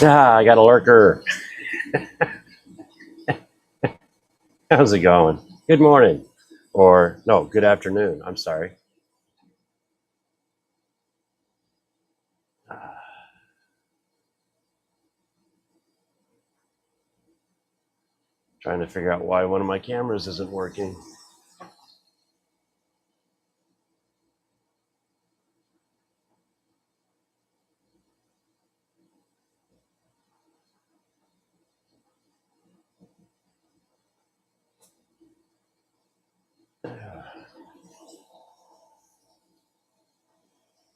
Ah, I got a lurker. How's it going? Good morning. Or, no, good afternoon. I'm sorry. Trying to figure out why one of my cameras isn't working.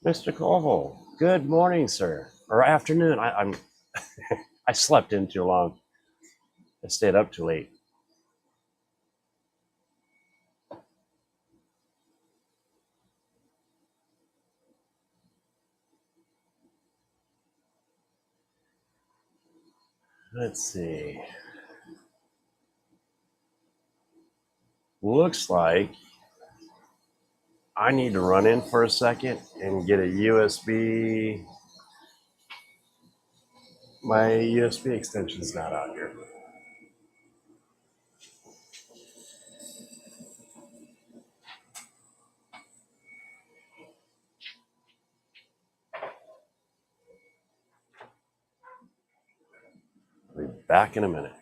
Mr. Colville, good morning, sir. Or afternoon. I slept in too long. I stayed up too late. Let's see. Looks like I need to run in for a second and get a USB. My USB extension's not out here. I'll be back in a minute.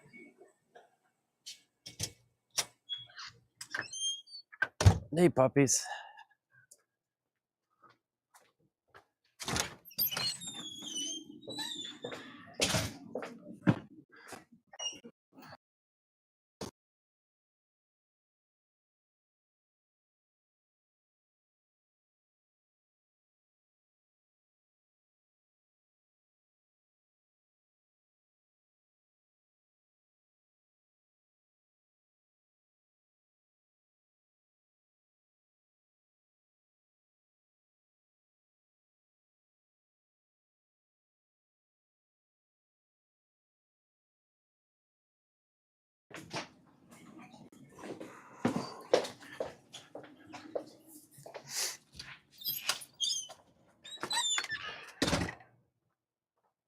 Hey, puppies.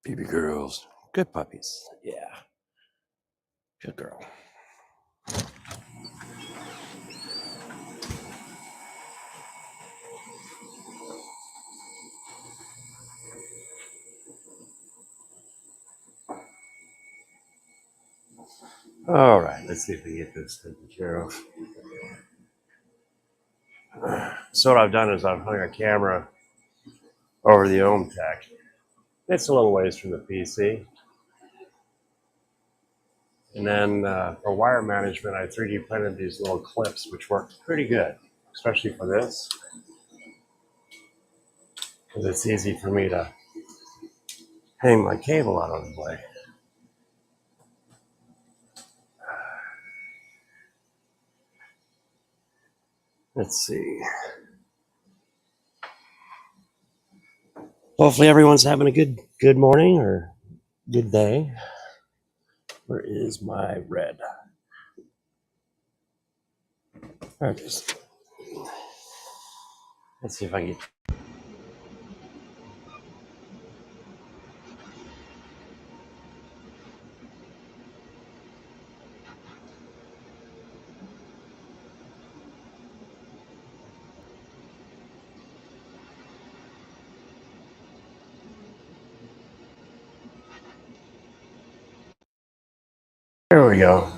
Baby girls. Good puppies. Yeah. Good girl. All right, let's see if we can get this taken care of. So what I've done is I've hung a camera over the ohm tech. It's a little ways from the PC. And then for wire management, I 3D printed these little clips, which work pretty good, especially for this, because it's easy for me to hang my cable out of the way. Let's see. Hopefully everyone's having a good morning or good day. Where is my red? There it is. Let's see if I can get. There we go.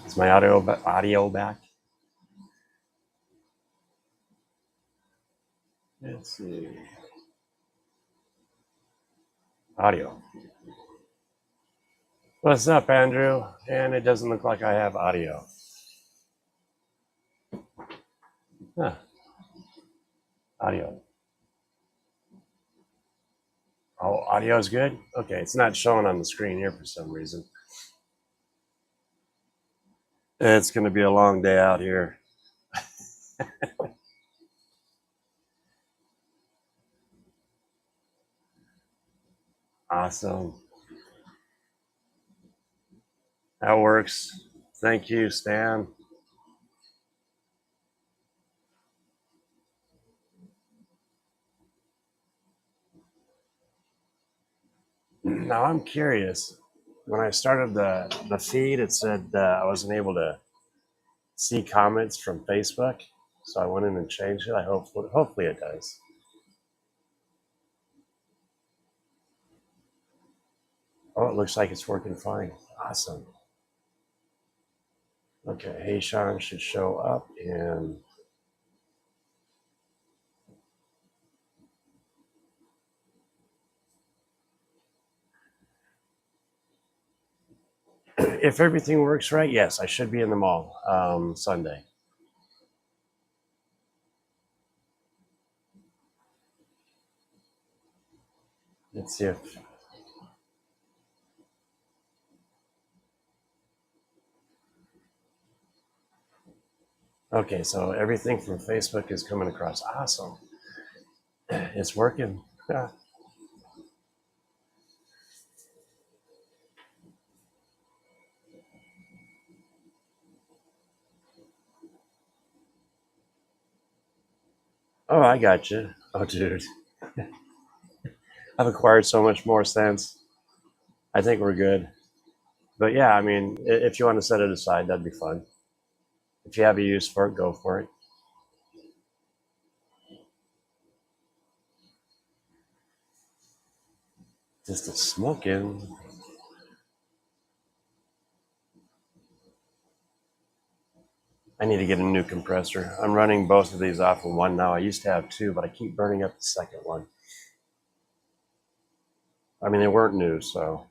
Is my audio back? Let's see. Audio. What's up, Andrew? And it doesn't look like I have audio. Huh. Audio. Oh, audio is good? Okay, it's not showing on the screen here for some reason. It's going to be a long day out here. Awesome. That works. Thank you, Stan. Now I'm curious. When I started the feed, it said I wasn't able to see comments from Facebook, so I went in and changed it. I hopefully it does. Oh, it looks like it's working fine. Awesome. Okay, Hey Sean should show up, and if everything works right, yes, I should be in the mall Sunday. Let's see if. Okay, so everything from Facebook is coming across. Awesome. It's working. Yeah. Oh, I got you. Oh, dude. I've acquired so much more sense. I think we're good. But yeah, I mean, if you want to set it aside, that'd be fun. If you have a use for it, go for it. Just a smoking. I need to get a new compressor. I'm running both of these off of one now. I used to have two, but I keep burning up the second one. I mean, they weren't new, so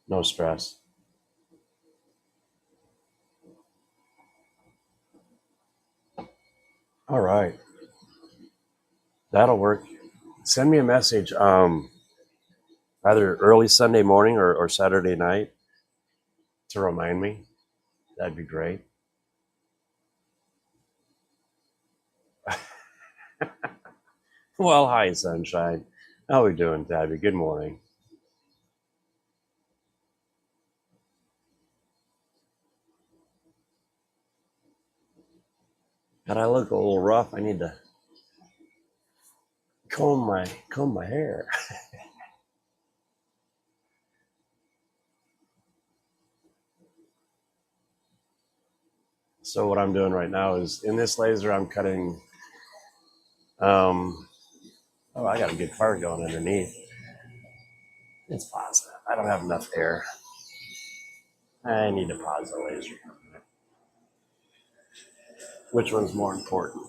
no stress. All right, that'll work. Send me a message, either early Sunday morning or Saturday night to remind me. That'd be great. Well, hi, sunshine. How are we doing, Tabby? Good morning. God, I look a little rough. I need to comb my hair. So what I'm doing right now is in this laser, I'm cutting. Um, oh, I got a good fire going underneath. It's positive. I don't have enough air. I need to pause the laser. Which one's more important?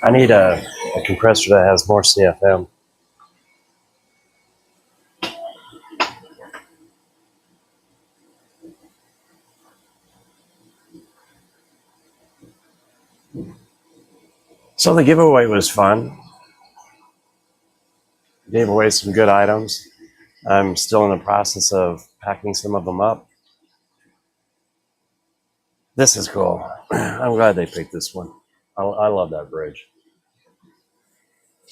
I need a compressor that has more CFM. So the giveaway was fun. Gave away some good items. I'm still in the process of packing some of them up. This is cool. I'm glad they picked this one. I love that bridge.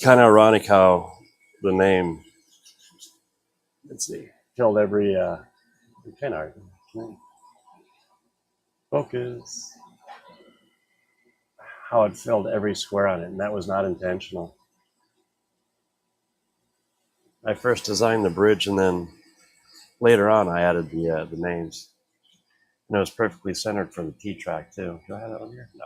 Kind of ironic how the name, let's see, filled every, kind of, focus, how it filled every square on it, and that was not intentional. I first designed the bridge, and then later on I added the names. And it was perfectly centered for the T track too. Do I have that on here? No.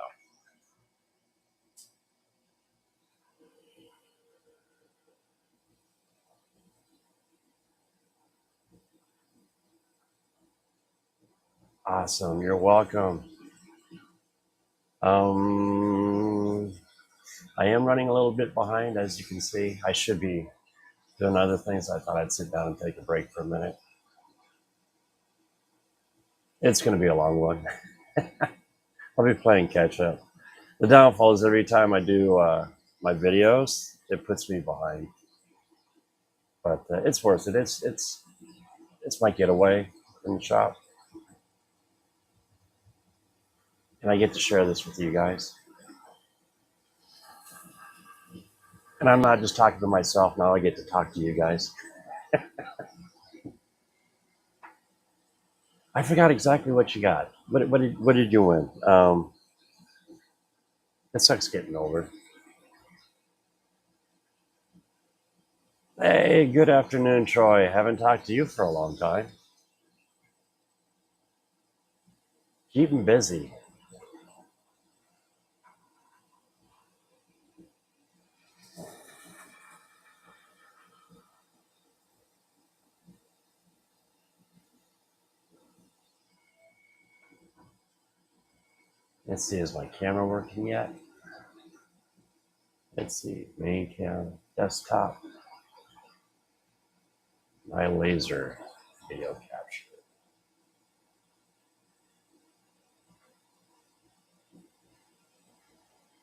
Awesome. You're welcome. Um, I am running a little bit behind, as you can see. I should be doing other things. I thought I'd sit down and take a break for a minute. It's going to be a long one. I'll be playing catch up. The downfall is every time I do my videos, it puts me behind. But it's worth it. It's my getaway from the shop, and I get to share this with you guys. And I'm not just talking to myself now. I get to talk to you guys. I forgot exactly what you got. What did you win? It sucks getting older. Hey, good afternoon, Troy. Haven't talked to you for a long time. Keeping busy. Let's see, is my camera working yet? Let's see, main cam, desktop, my laser video capture.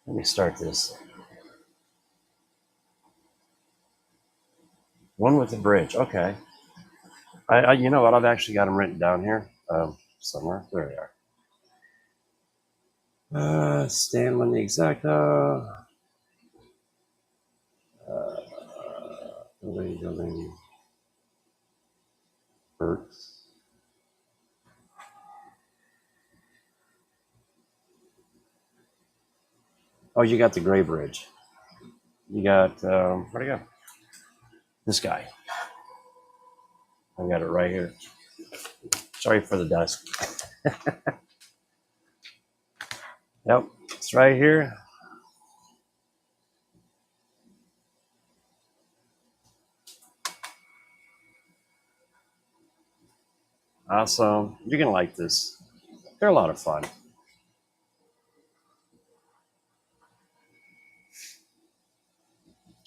Let me start this. One with the bridge. Okay. You know what? I've actually got them written down here somewhere. There they are. Stanley the Exacta. Building. Hertz. Oh, you got the Gray Bridge. You got where'd it go? This guy. I got it right here. Sorry for the dust. Yep, it's right here. Awesome. You're gonna like this. They're a lot of fun.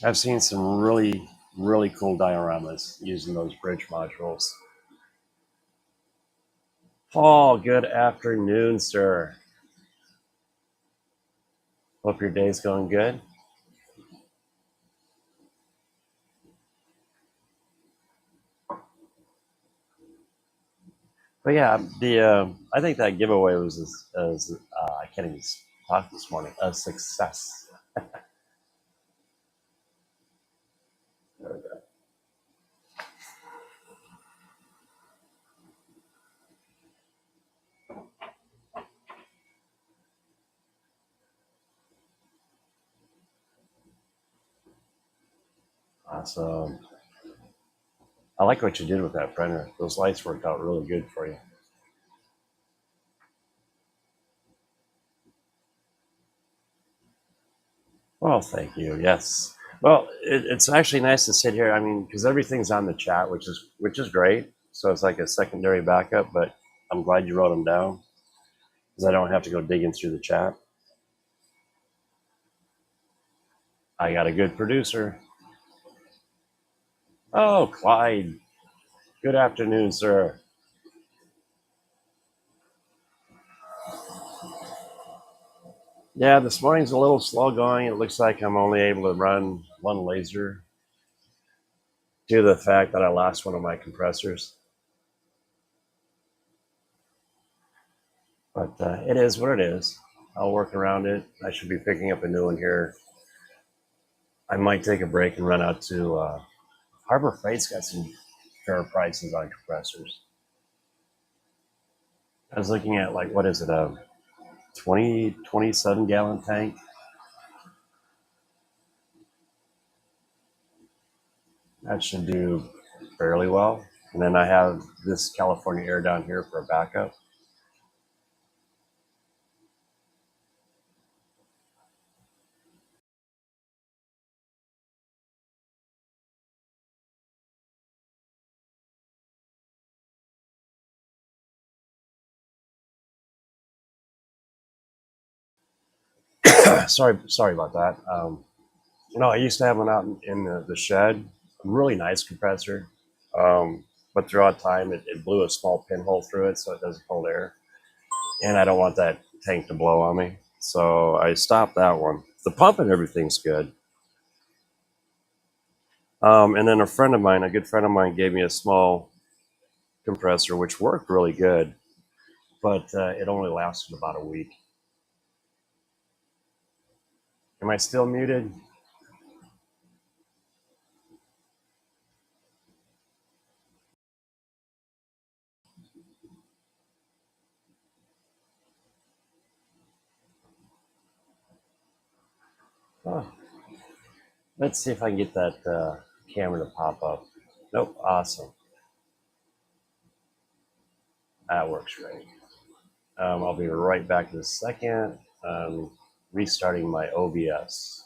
I've seen some really cool dioramas using those bridge modules. Paul, good afternoon, sir. Hope your day's going good. But yeah, the I think that giveaway was as I can't even talk this morning, a success. There we go. Awesome. I like what you did with that printer. Those lights worked out really good for you. Well, thank you. Yes. Well, it's actually nice to sit here. I mean, because everything's on the chat, which is great. So it's like a secondary backup. But I'm glad you wrote them down because I don't have to go digging through the chat. I got a good producer. Oh, Clyde. Good afternoon, sir. Yeah, this morning's a little slow going. It looks like I'm only able to run one laser due to the fact that I lost one of my compressors. But it is what it is. I'll work around it. I should be picking up a new one here. I might take a break and run out to Harbor Freight's got some fair prices on compressors. I was looking at like, what is it, a 27 gallon tank? That should do fairly well. And then I have this California Air down here for a backup. sorry about that. I used to have one out in the shed, a really nice compressor. But throughout time, it blew a small pinhole through it, so it doesn't hold air. and I don't want that tank to blow on me. So I stopped that one. The pump and everything's good. And then a good friend of mine, gave me a small compressor, which worked really good, but it only lasted about a week. Am I still muted? Oh, let's see if I can get that camera to pop up. Nope, awesome. That works great. I'll be right back in a second. Restarting my OBS.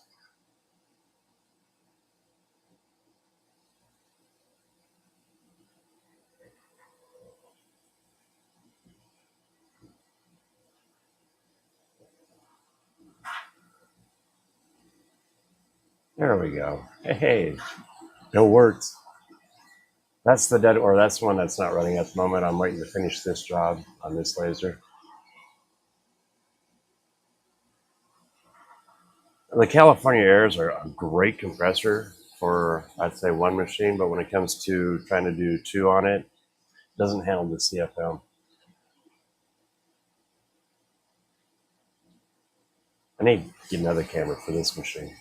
There we go. Hey, it worked. That's the dead, or that's one that's not running at the moment. I'm waiting to finish this job on this laser. The California Airs are a great compressor for, I'd say, one machine, but when it comes to trying to do two on it, it doesn't handle the CFM. I need to get another camera for this machine.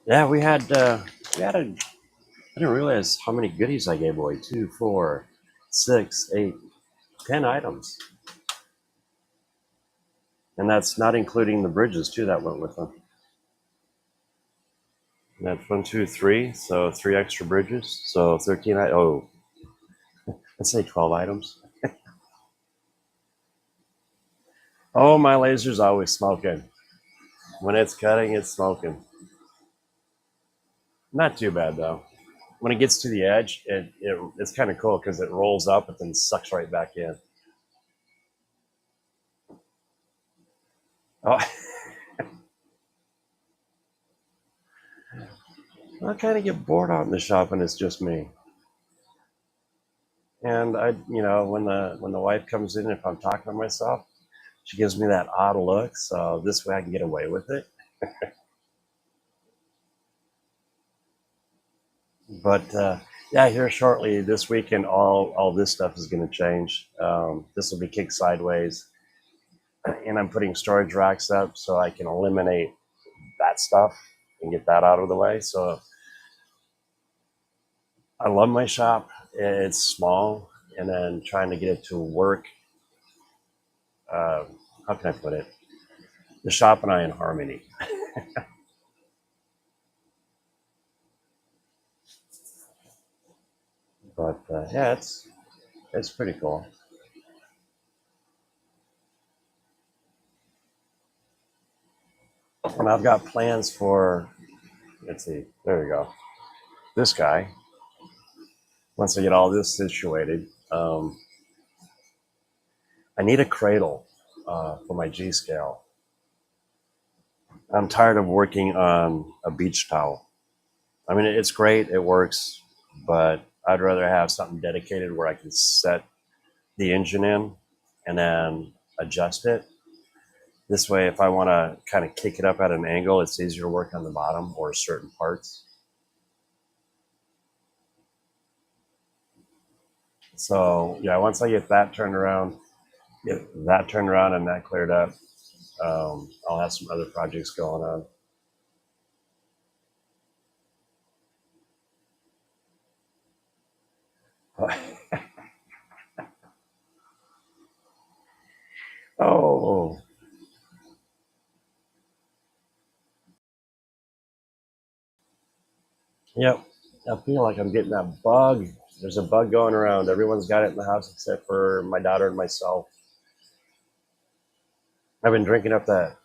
Yeah, I didn't realize how many goodies I gave away. 2, 4, 6, 8, 10 items. And that's not including the bridges too that went with them. And that's 1, 2, 3. So 3 extra bridges. So 13. Let's say 12 items. Oh, my laser's always smoking. When it's cutting, it's smoking. Not too bad though. When it gets to the edge, it's kind of cool because it rolls up and then sucks right back in. Oh, I kind of get bored out in the shop when it's just me. And when the wife comes in, if I'm talking to myself, she gives me that odd look. So this way I can get away with it. But yeah, here shortly this weekend, all this stuff is going to change. This will be kicked sideways, and I'm putting storage racks up so I can eliminate that stuff and get that out of the way. So I love my shop. It's small, and then trying to get it to work. Uh, how can I put it? The shop and I in harmony. But yeah, it's pretty cool. And I've got plans for. Let's see. There we go. This guy. Once I get all this situated, I need a cradle for my G scale. I'm tired of working on a beach towel. I mean, it's great, it works, but I'd rather have something dedicated where I can set the engine in and then adjust it. This way, if I want to kind of kick it up at an angle, it's easier to work on the bottom or certain parts. So yeah, once I get that turned around, and that cleared up, I'll have some other projects going on. Oh, yep. I feel like I'm getting that bug. There's a bug going around. Everyone's got it in the house except for my daughter and myself. I've been drinking up that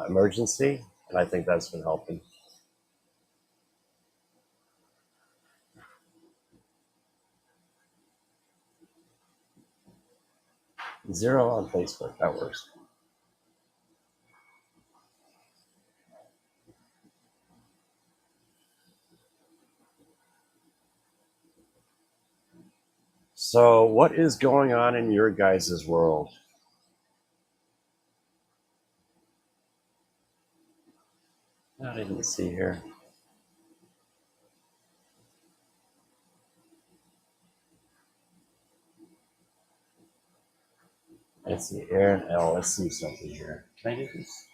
emergency, and I think that's been helping. Zero on Facebook. That works. So, what is going on in your guys' world? I didn't see here. Let's see, Aaron L. Let's see something here. Can I do this?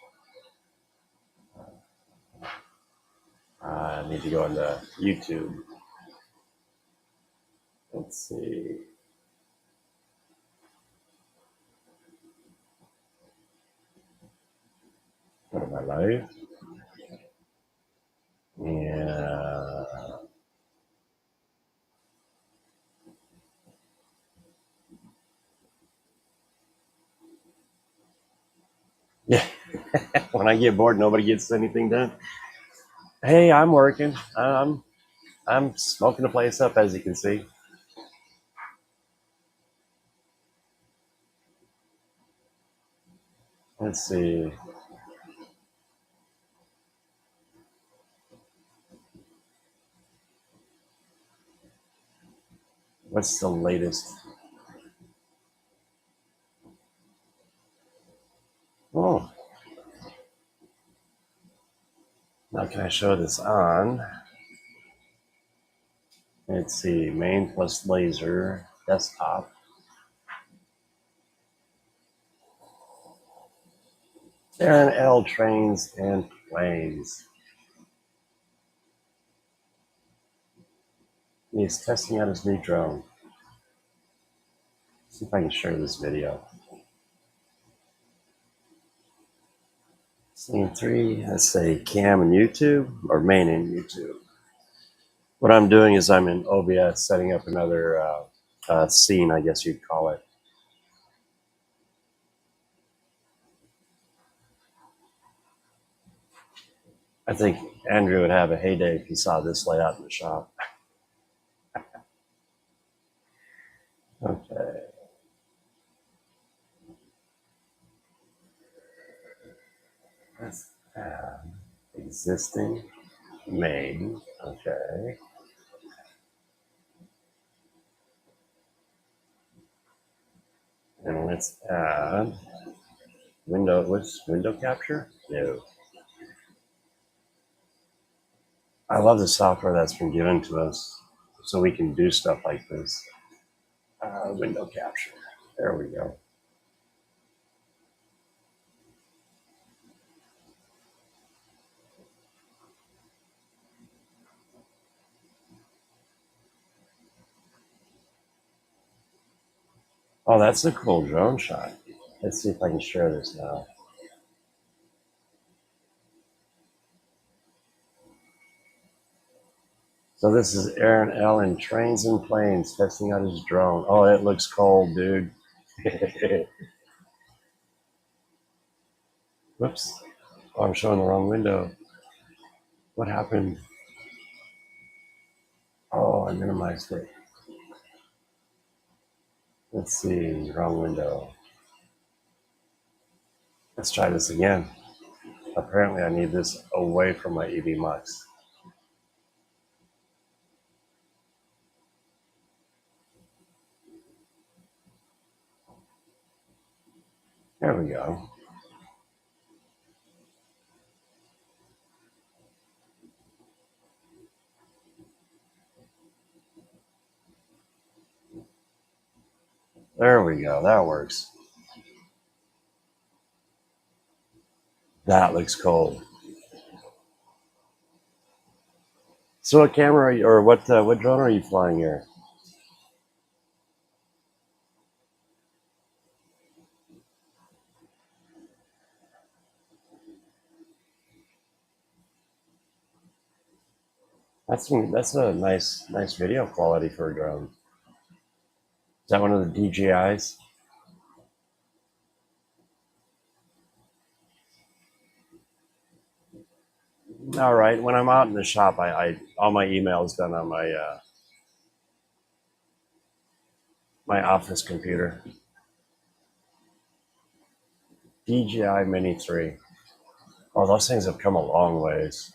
I need to go into YouTube. Let's see. Go to my life. Yeah. Yeah. When I get bored, nobody gets anything done. Hey, I'm working. I'm smoking the place up, as you can see. Let's see. What's the latest? Oh, now can I show this on? Let's see. Main plus laser desktop. Aaron L. trains and planes. He's testing out his new drone. See if I can share this video. Scene 3, let's say cam in YouTube or main in YouTube. What I'm doing is I'm in OBS setting up another scene, I guess you'd call it. I think Andrew would have a heyday if he saw this layout in the shop. Okay. Let's add existing main. Okay. And let's add what's window capture? No. I love the software that's been given to us so we can do stuff like this. Window capture. There we go. Oh, that's a cool drone shot. Let's see if I can share this now. So this is Aaron L. in Trains and Planes testing out his drone. Oh, it looks cold, dude. Whoops. Oh, I'm showing the wrong window. What happened? Oh, I minimized it. Let's see, wrong window. Let's try this again. Apparently I need this away from my EV Mux. There we go. There we go. That works. That looks cold. So what camera are you, or what drone are you flying here? That's a nice video quality for a drone. Is that one of the DJIs? All right. When I'm out in the shop, I all my email is done on my office computer. DJI Mini 3. Oh, those things have come a long ways.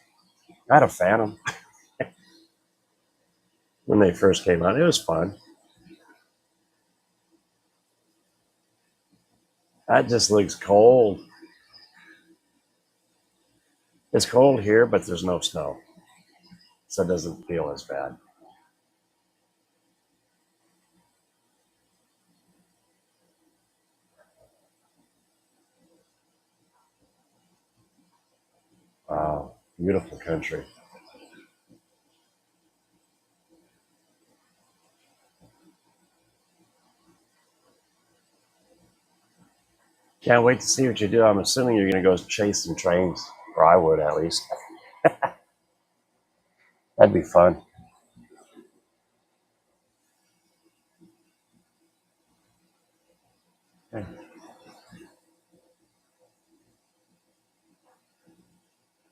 I had a Phantom when they first came out. It was fun. That just looks cold. It's cold here, but there's no snow, so it doesn't feel as bad. Wow, beautiful country. Can't wait to see what you do. I'm assuming you're going to go chase some trains, or I would at least. That'd be fun.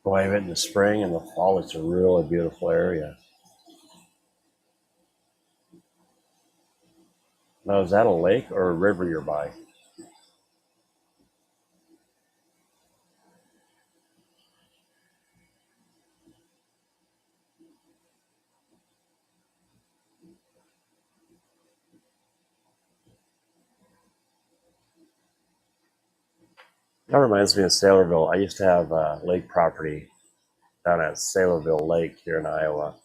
Boy, I went in the spring and the fall. It's a really beautiful area. Now, is that a lake or a river you're by? That reminds me of Saylorville. I used to have lake property down at Saylorville Lake here in Iowa,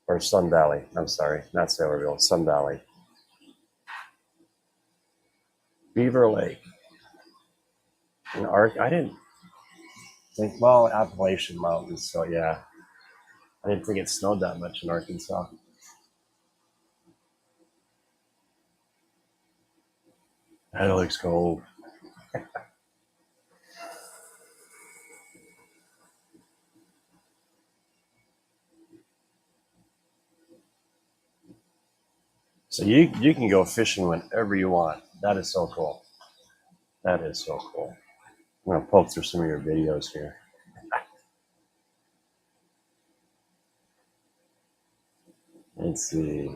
or Sun Valley. I'm sorry, not Saylorville, Sun Valley. Beaver Lake. In I didn't think, well, Appalachian Mountains, so yeah. I didn't think it snowed that much in Arkansas. That looks cold. So you can go fishing whenever you want. That is so cool. That is so cool. I'm gonna poke through some of your videos here. Let's see.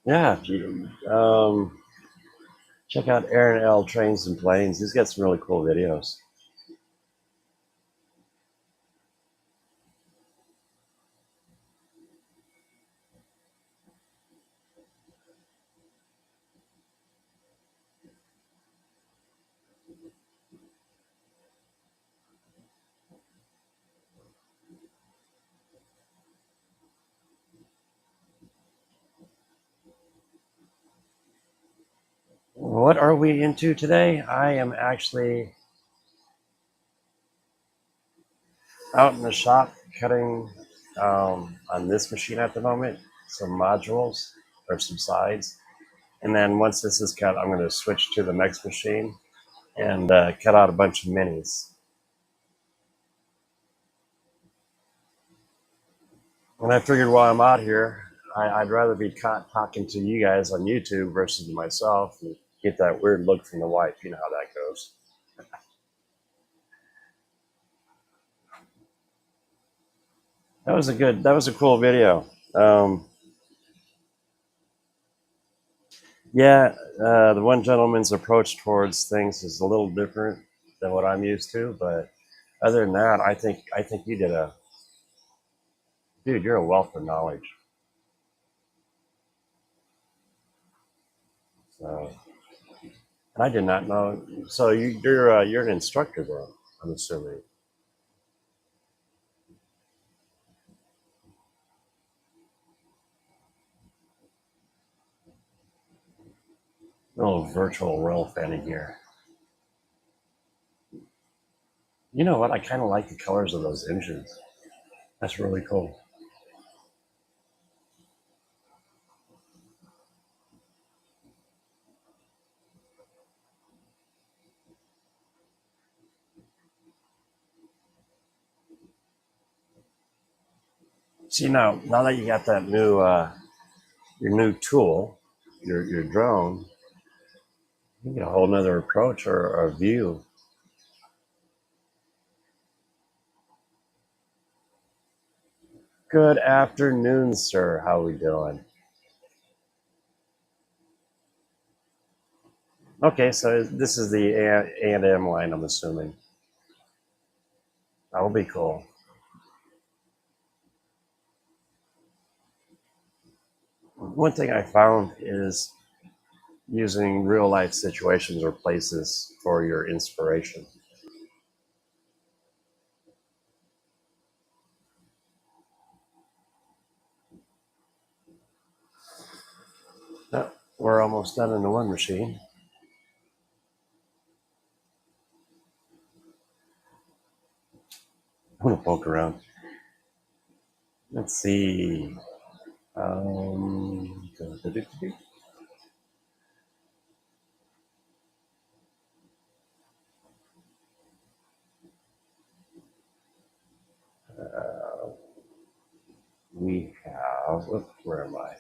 Yeah, check out Aaron L. Trains and Planes. He's got some really cool videos. What are we into today? I am actually out in the shop cutting on this machine at the moment, some modules or some sides. And then once this is cut, I'm going to switch to the next machine and cut out a bunch of minis. And I figured while I'm out here, I'd rather be caught talking to you guys on YouTube versus myself and get that weird look from the wife. You know how that goes. That was a cool video. Yeah, the one gentleman's approach towards things is a little different than what I'm used to, but other than that, I think you did a dude. You're a wealth of knowledge. So, and I did not know. So you're an instructor then. I'm assuming. A little virtual rail fanning here. You know what? I kind of like the colors of those engines. That's really cool. See now that you got that new your new tool, your drone, you get a whole nother approach or view. Good afternoon, sir. How we doing? Okay, so this is the A&M line, I'm assuming. That'll be cool. One thing I found is using real life situations or places for your inspiration. We're almost done in the one machine. I'm gonna poke around. Let's see. Um, uh, we have. Where am I?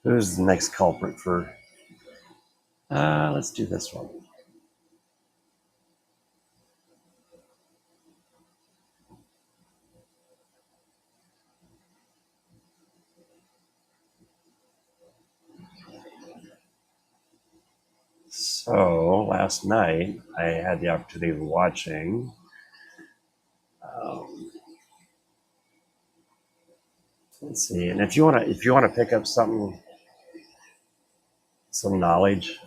Who's the next culprit for? Let's do this one. So last night I had the opportunity of watching. Um, let's see, and if you want to pick up some knowledge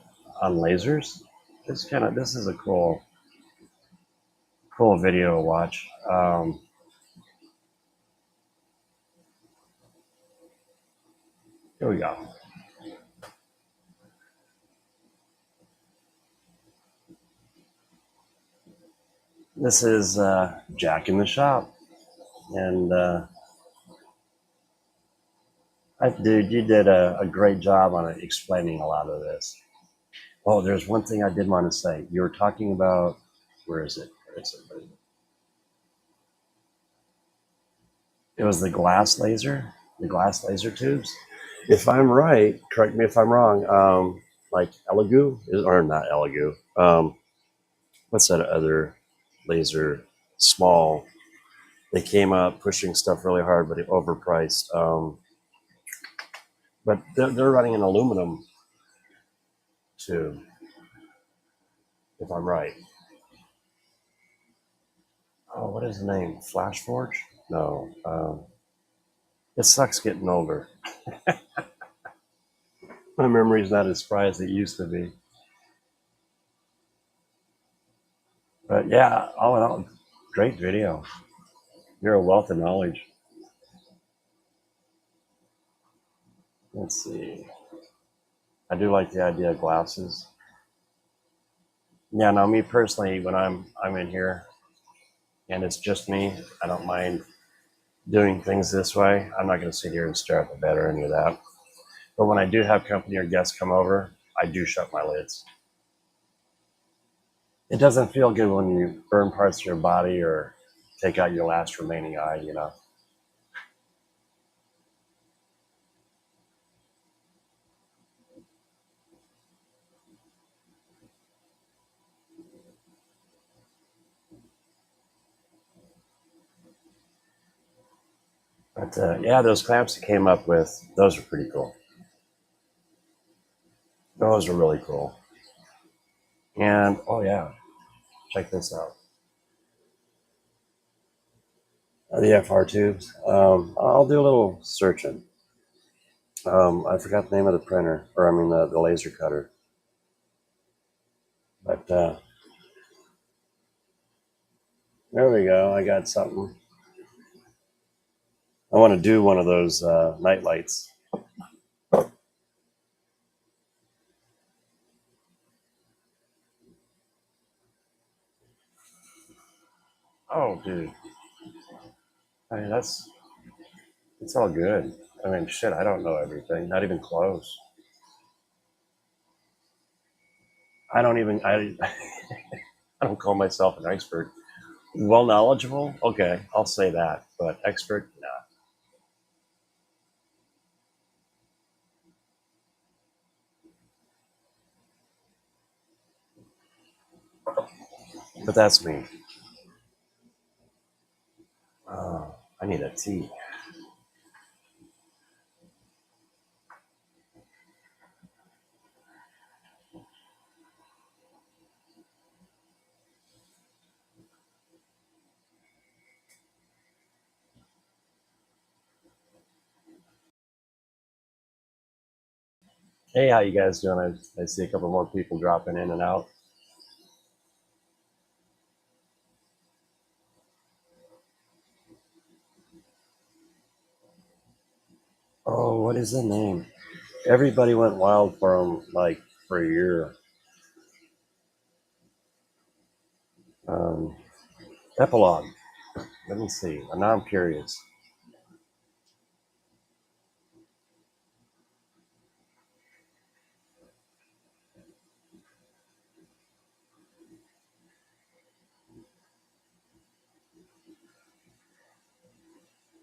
on lasers, this is a cool video to watch. Here we go. This is Jack in the shop, and dude, you did a great job on explaining a lot of this. Oh, there's one thing I did want to say. You were talking about where is it? Where is it? It was the glass laser tubes. If I'm right, correct me if I'm wrong. Like Elegoo, or not Elegoo. What's that other laser? Small. They came up pushing stuff really hard, but it overpriced. But they're running an aluminum tube, if I'm right. Oh, what is the name? Flash Forge? No. It sucks getting older. My memory's not as spry as it used to be. But yeah, all in all, great video. You're a wealth of knowledge. Let's see. I do like the idea of glasses. Yeah, no, me personally, when I'm in here and it's just me, I don't mind doing things this way. I'm not going to sit here and stare at the bed or any of that. But when I do have company or guests come over, I do shut my lids. It doesn't feel good when you burn parts of your body or take out your last remaining eye, you know. But yeah, those clamps that came up with, those are pretty cool. Those are really cool. And oh yeah, check this out. The FR tubes. I'll do a little searching. I forgot the name of the printer, or I mean the laser cutter. But there we go. I got something. I want to do one of those night lights. Oh, dude. I mean, it's all good. I mean, shit, I don't know everything. Not even close. I don't even. I don't call myself an expert. Well knowledgeable. Okay, I'll say that. But expert, nah. But that's me. I need a tea. Hey, how you guys doing? I see a couple more people dropping in and out. Oh, what is the name? Everybody went wild for him like for a year. Um, Epilogue. Let me see. Now I'm curious.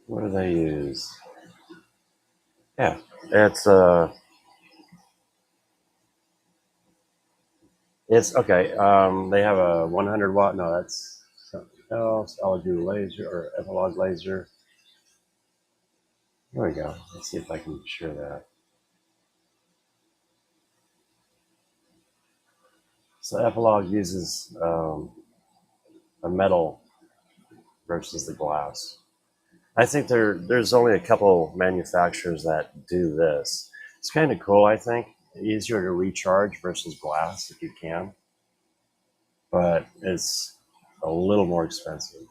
What do they use? Yeah, it's okay. They have a 100 watt. No, that's something else. I'll do laser or Epilogue laser. There we go. Let's see if I can share that. So Epilogue uses a metal versus the glass. I think there's only a couple manufacturers that do this. It's kind of cool. I think easier to recharge versus glass if you can, but it's a little more expensive.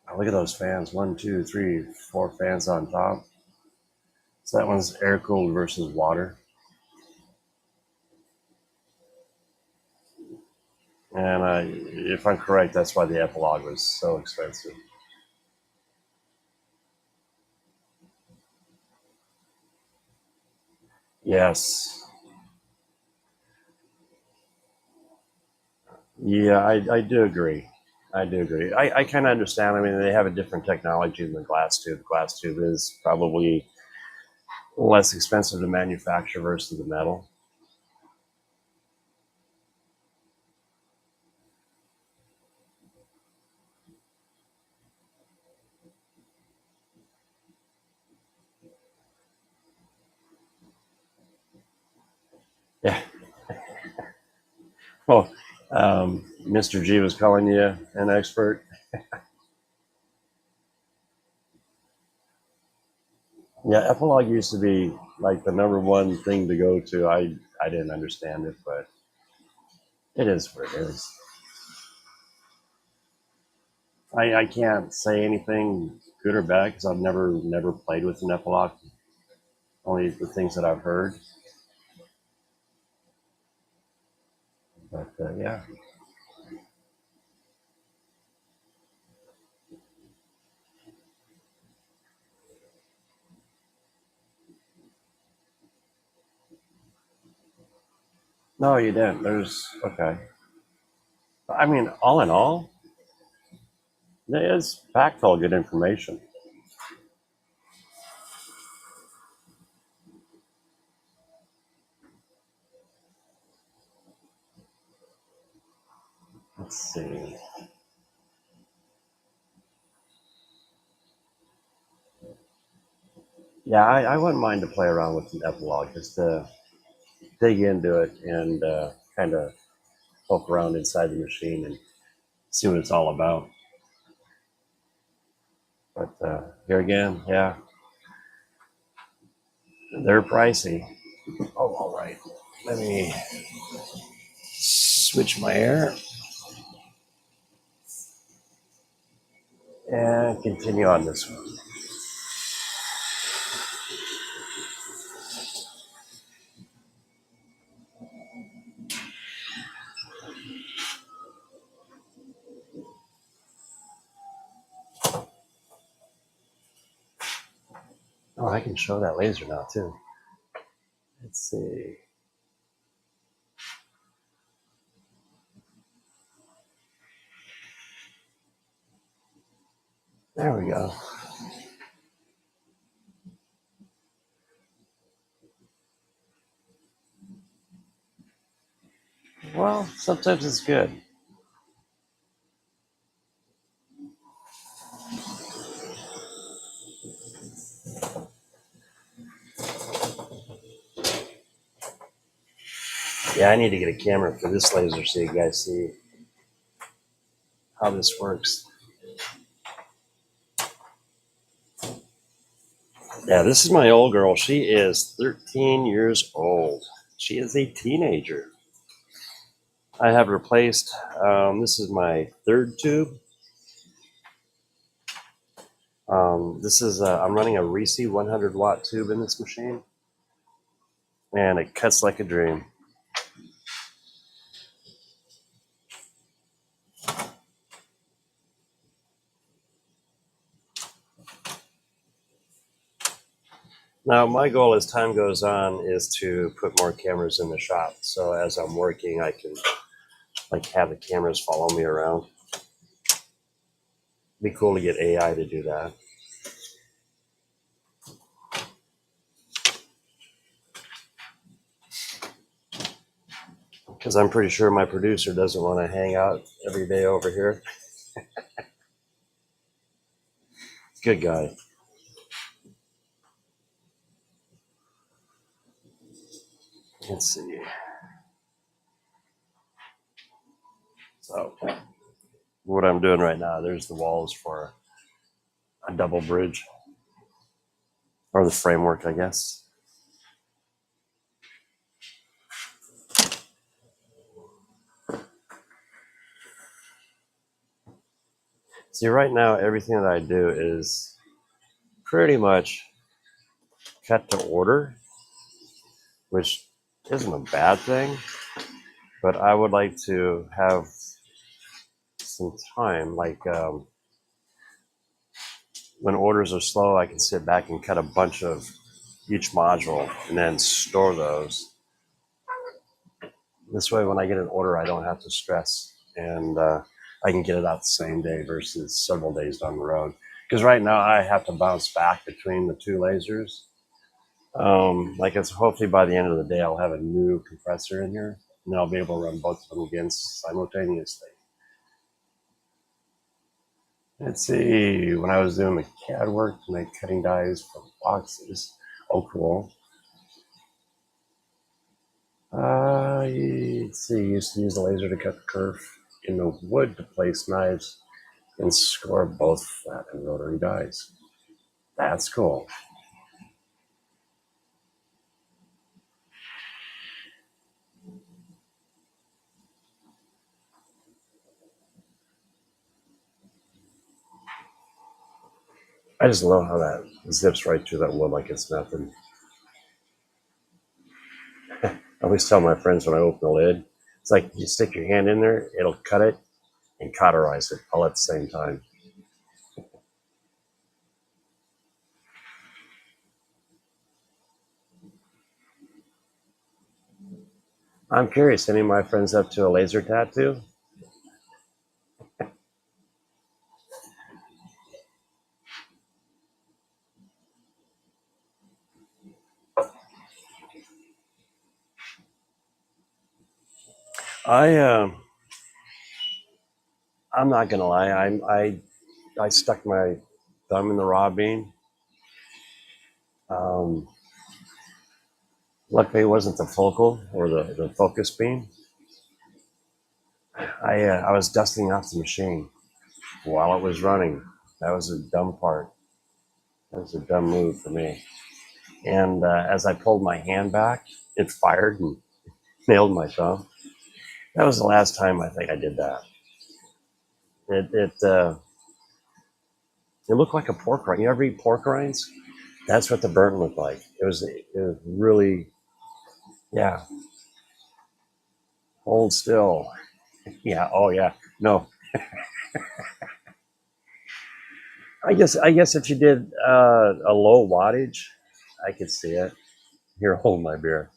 Now look at those fans. One, two, three, four fans on top. So that one's air cooled versus water. And if I'm correct, that's why the Epilogue was so expensive. Yes. Yeah, I do agree. I do agree. I kind of understand. I mean, they have a different technology than the glass tube. Glass tube is probably less expensive to manufacture versus the metal. Yeah. Well, Mr. G was calling you an expert. Yeah, Epilogue used to be like the number one thing to go to. I didn't understand it, but it is what it is. I can't say anything good or bad because I've never played with an Epilogue. Only the things that I've heard. But yeah, no, you didn't. There's okay. I mean, all in all, it is packed full of good information. Let's see. Yeah, I wouldn't mind to play around with an Epilogue just to dig into it and kind of poke around inside the machine and see what it's all about. But here again, yeah, they're pricey. Oh, all right. Let me switch my air and continue on this one. Oh, I can show that laser now too. Let's see. There we go. Well, sometimes it's good. Yeah, I need to get a camera for this laser so you guys see how this works. Yeah, this is my old girl. She is 13 years old. She is a teenager. I have replaced, this is my third tube. I'm running a Reese 100 watt tube in this machine, and it cuts like a dream. Now, my goal as time goes on is to put more cameras in the shop. So as I'm working, I can like have the cameras follow me around. Be cool to get AI to do that. Because I'm pretty sure my producer doesn't want to hang out every day over here. Good guy. Let's see. So what I'm doing right now, there's the walls for a double bridge, or the framework, I guess. See, right now, everything that I do is pretty much cut to order, which isn't a bad thing, but I would like to have some time. Like when orders are slow, I can sit back and cut a bunch of each module and then store those. This way, when I get an order, I don't have to stress, and I can get it out the same day versus several days down the road. Because right now, I have to bounce back between the two lasers. Like it's hopefully by the end of the day, I'll have a new compressor in here, and I'll be able to run both of them again simultaneously. Let's see, when I was doing the CAD work to make cutting dies for boxes. Oh, cool. Let's see, used to use a laser to cut the kerf in the wood to place knives and score both flat and rotary dies. That's cool. I just love how that zips right through that wood like it's nothing. I always tell my friends when I open the lid, it's like you stick your hand in there, it'll cut it and cauterize it all at the same time. I'm curious, any of my friends up to a laser tattoo? I I'm not gonna lie, I stuck my thumb in the raw bean. Um, Luckily, it wasn't the focal or the focus beam. I was dusting off the machine while it was running. That was a dumb part. That was a dumb move for me. And as I pulled my hand back, it fired and nailed my thumb. That was the last time I think I did that. It looked like a pork rind. You ever eat pork rinds? That's what the burn looked like. It was really, yeah, hold still. Yeah, oh yeah. No, I guess if you did a low wattage, I could see it. Here, hold my beer.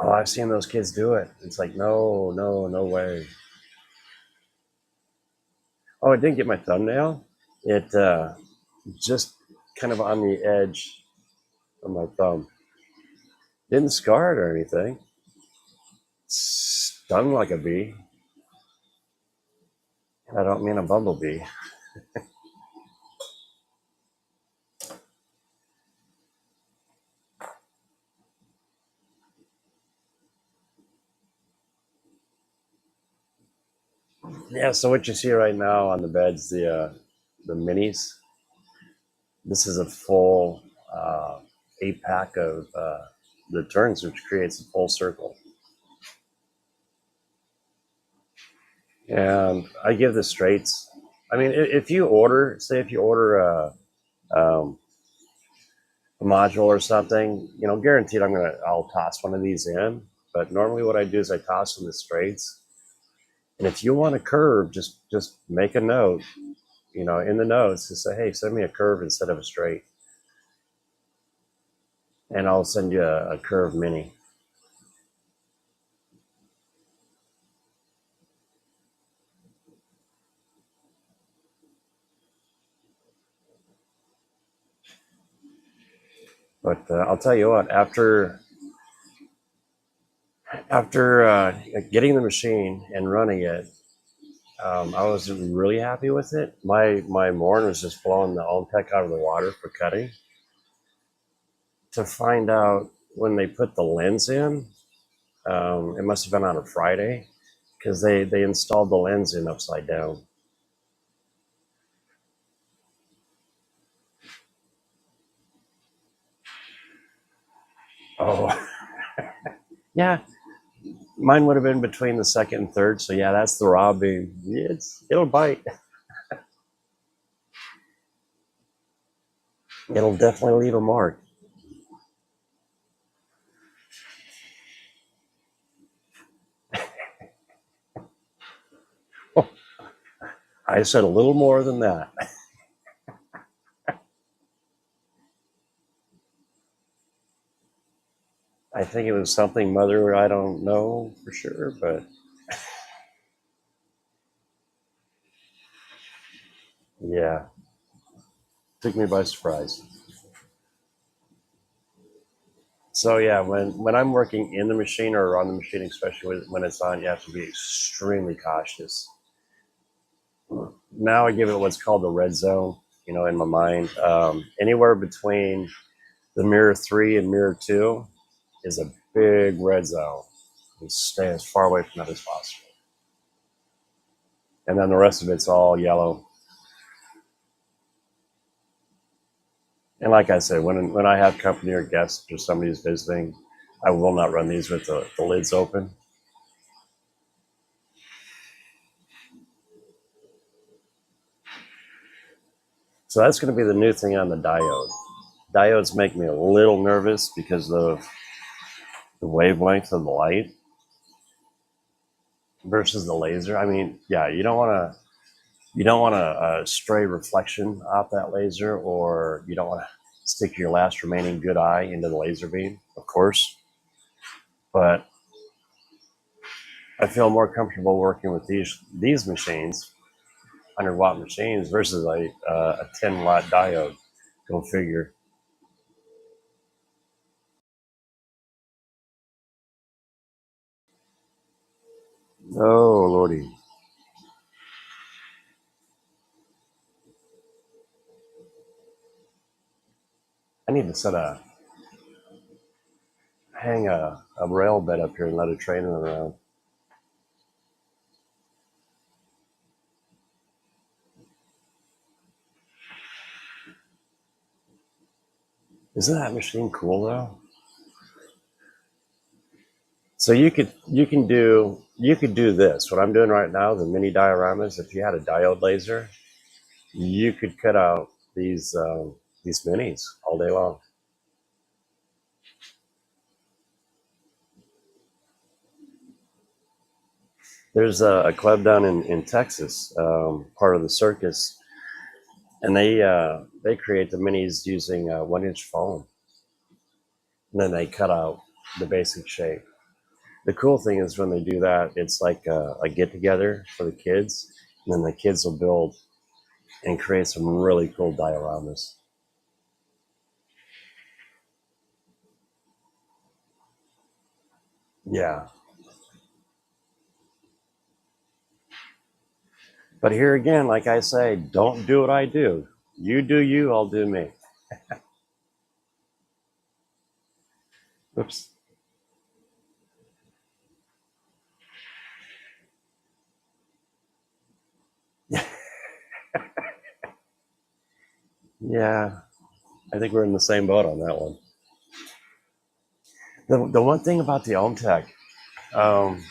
Oh, I've seen those kids do it. It's like, no, no, no way. Oh, it didn't get my thumbnail. It just kind of on the edge of my thumb. Didn't scar it or anything. Stung like a bee. I don't mean a bumblebee. Yeah, so what you see right now on the beds, the minis. This is a full 8 pack of the turns, which creates a full circle. And I give the straights. I mean, if you order, say, if you order a module or something, guaranteed I'll toss one of these in. But normally, what I do is I toss in the straights. And if you want a curve, just make a note, in the notes to say, hey, send me a curve instead of a straight, and I'll send you a curve mini. But I'll tell you what, after getting the machine and running it, I was really happy with it. My morn was just blowing the Olmtec out of the water for cutting. To find out when they put the lens in, it must have been on a Friday, because they installed the lens in upside down. Oh, yeah. Mine would have been between the second and third. So yeah, that's the raw beam. It'll bite. It'll definitely leave a mark. Oh, I said a little more than that. I think it was something mother, I don't know for sure, but yeah, took me by surprise. So yeah, when I'm working in the machine or on the machine, especially when it's on, you have to be extremely cautious. Now I give it what's called the red zone, in my mind. Anywhere between the mirror 3 and mirror 2 is a big red zone. You stay as far away from that as possible. And then the rest of it's all yellow. And like I said, when I have company or guests or somebody's visiting, I will not run these with the lids open. So that's going to be the new thing on the diode. Diodes make me a little nervous because of the wavelength of the light versus the laser. I mean, yeah, you don't want a stray reflection off that laser, or you don't want to stick your last remaining good eye into the laser beam, of course. But I feel more comfortable working with these machines, 100-watt machines, versus a 10-watt diode. Go figure. Oh lordy, I need to hang a rail bed up here and let a train run around. Isn't that machine cool though? So you could do this. What I'm doing right now, the mini dioramas. If you had a diode laser, you could cut out these minis all day long. There's a club down in Texas, part of the circus, and they create the minis using 1-inch foam, and then they cut out the basic shape. The cool thing is when they do that, it's like a get together for the kids, and then the kids will build and create some really cool dioramas. Yeah, but here again, like I say, don't do what I do. You do you, I'll do me. Oops. Yeah, I think we're in the same boat on that one. The one thing about the OMTech, um,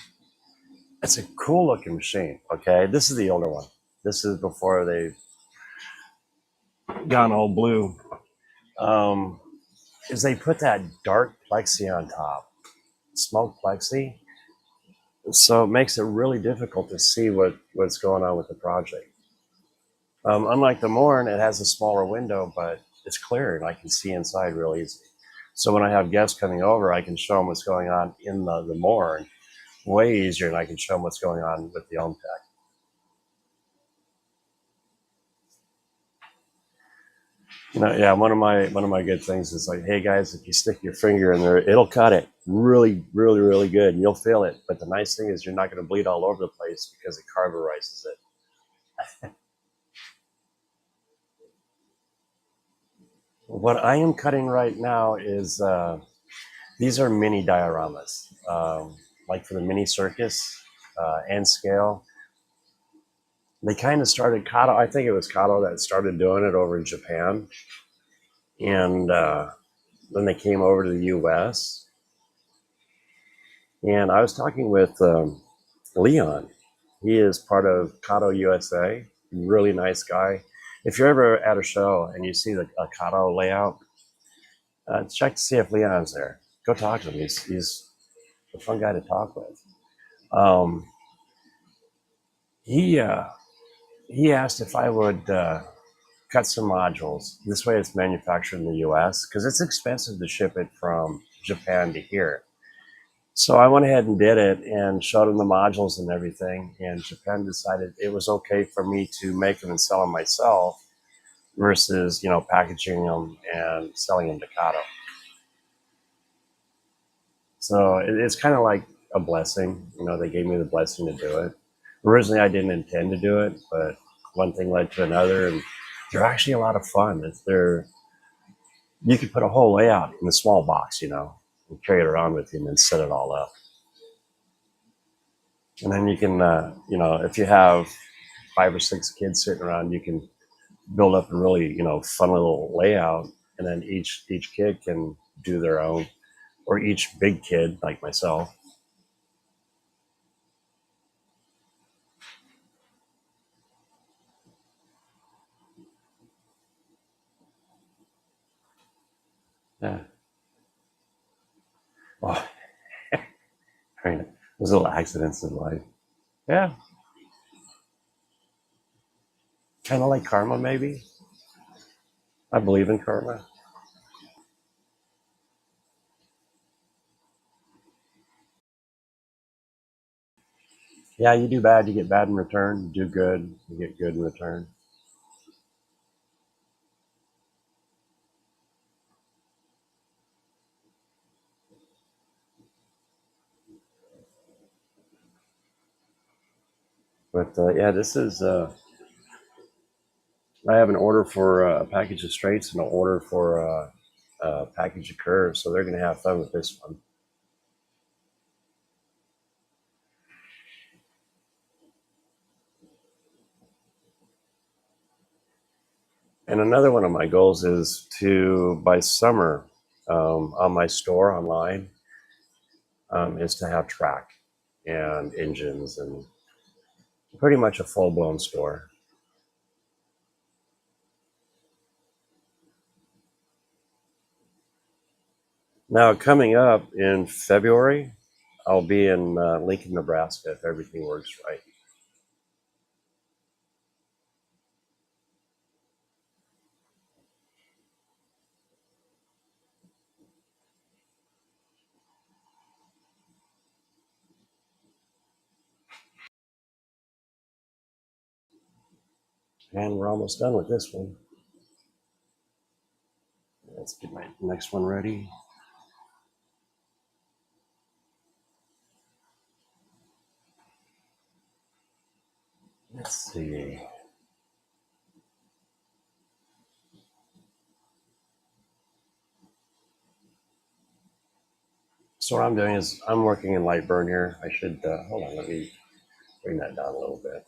it's a cool looking machine. Okay, this is the older one. This is before they've gone all blue. Um, is they put that dark plexi on top, smoke plexi, so it makes it really difficult to see what's going on with the project. Unlike the Morn, it has a smaller window, but it's clear and I can see inside real easy. So when I have guests coming over, I can show them what's going on in the Morn way easier, and I can show them what's going on with the OMTech. Yeah, one of my good things is like, hey guys, if you stick your finger in there, it'll cut it really, really, really good, and you'll feel it. But the nice thing is, you're not going to bleed all over the place because it carburizes it. What I am cutting right now is these are mini dioramas, like for the mini circus and scale. They kind of started Kato. I think it was Kato that started doing it over in Japan, and then they came over to the U.S. And I was talking with Leon. He is part of Kato USA. Really nice guy. If you're ever at a show and you see a Kato layout, check to see if Leon's there. Go talk to him. He's a fun guy to talk with. Um, he he asked if I would cut some modules. This way, it's manufactured in the U.S. because it's expensive to ship it from Japan to here. So I went ahead and did it and showed them the modules and everything. And Japan decided it was okay for me to make them and sell them myself versus, packaging them and selling them to Kato. So it's kind of like a blessing. They gave me the blessing to do it. Originally, I didn't intend to do it, but one thing led to another, and they're actually a lot of fun. You could put a whole layout in a small box, and carry it around with you and then set it all up. And then you can, if you have 5 or 6 kids sitting around, you can build up a really, fun little layout, and then each kid can do their own, or each big kid like myself. Yeah. Well, I mean, those little accidents in life. Yeah. Kind of like karma, maybe. I believe in karma. Yeah, you do bad, you get bad in return. You do good, you get good in return. But yeah, this is. I have an order for a package of straights and an order for a package of curves, so they're going to have fun with this one. And another one of my goals is to, by summer, on my store online, is to have track and engines and pretty much a full blown store. Now, coming up in February, I'll be in Lincoln, Nebraska if everything works right. And we're almost done with this one. Let's get my next one ready. Let's see. So what I'm doing is I'm working in light burn here. I should, hold on, let me bring that down a little bit.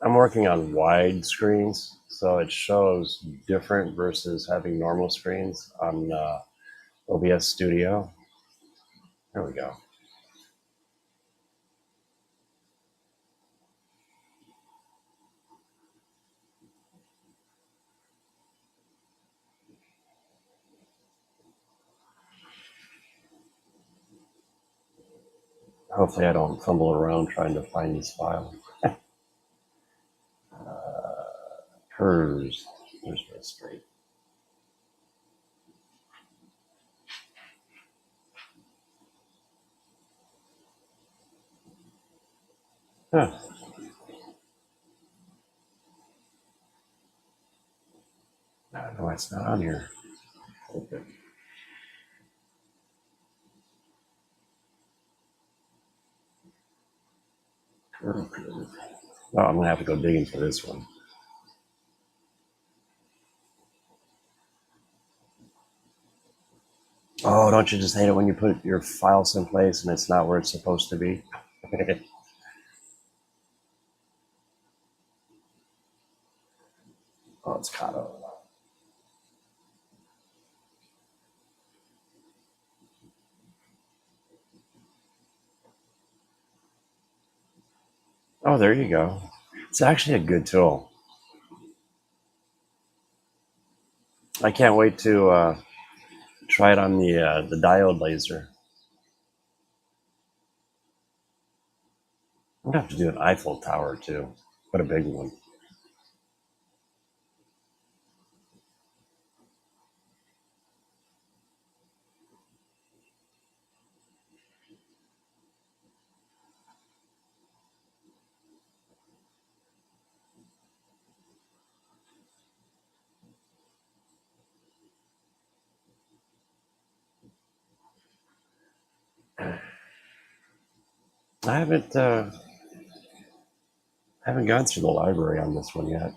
I'm working on wide screens, so it shows different versus having normal screens on OBS Studio. There we go. Hopefully I don't fumble around trying to find this file. Curves. There's my straight. Huh. I don't know why it's not on here. Okay. Curve. Oh, I'm gonna have to go digging for this one. Oh, don't you just hate it when you put your file someplace and it's not where it's supposed to be? Oh, it's caught up. Oh, there you go. It's actually a good tool. I can't wait to try it on the diode laser. I'm gonna have to do an Eiffel Tower too. What a big one. I haven't gone through the library on this one yet.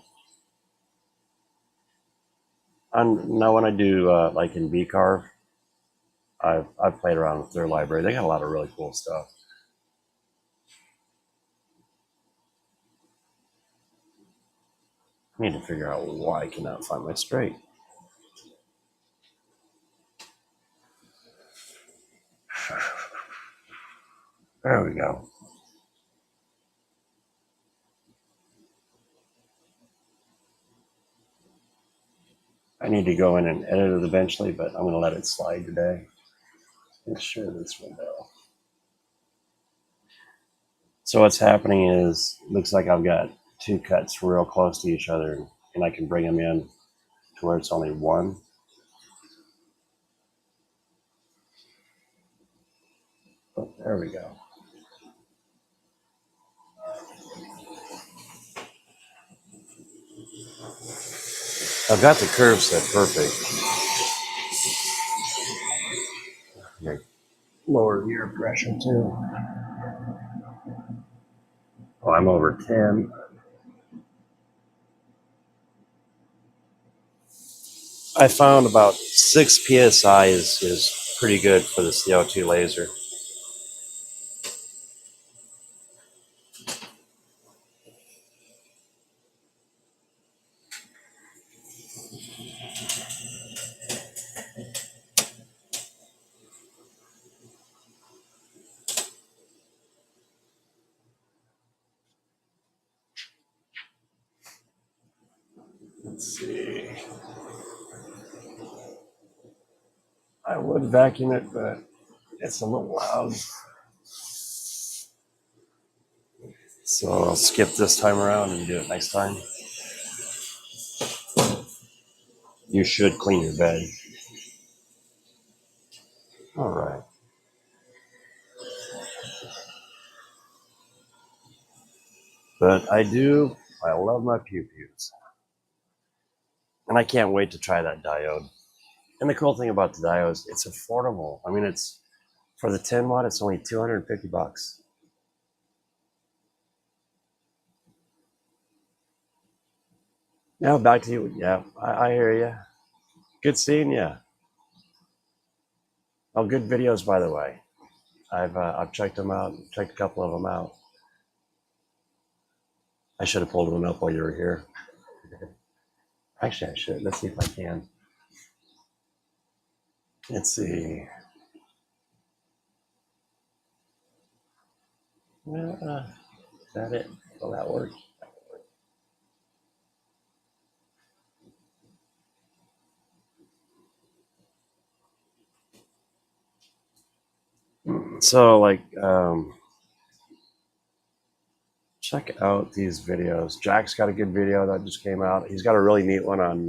Now when I do like in VCarve, I've played around with their library. They got a lot of really cool stuff. I need to figure out why I cannot find my straight. There we go. I need to go in and edit it eventually, but I'm going to let it slide today. Let's share this window. So what's happening is, looks like I've got two cuts real close to each other, and I can bring them in to where it's only one. But there we go. I've got the curve set perfect. Okay. Lower the ear pressure too. Oh, I'm over 10. I found about 6 psi is pretty good for the CO2 laser. Let's see. I would vacuum it, but it's a little loud. So I'll skip this time around and do it next time. You should clean your bed. All right. But I love my pew pews. And I can't wait to try that diode. And the cool thing about the diodes, it's affordable. I mean, it's for the 10 watt, it's only $250. Now back to you. Yeah, I hear you. Good seeing you. Oh, good videos, by the way. I've checked them out. Checked a couple of them out. I should have pulled one up while you were here. Actually, I should. Let's see if I can. Let's see. Is that it? Will that work? So, like, check out these videos. Jack's got a good video that just came out. He's got a really neat one on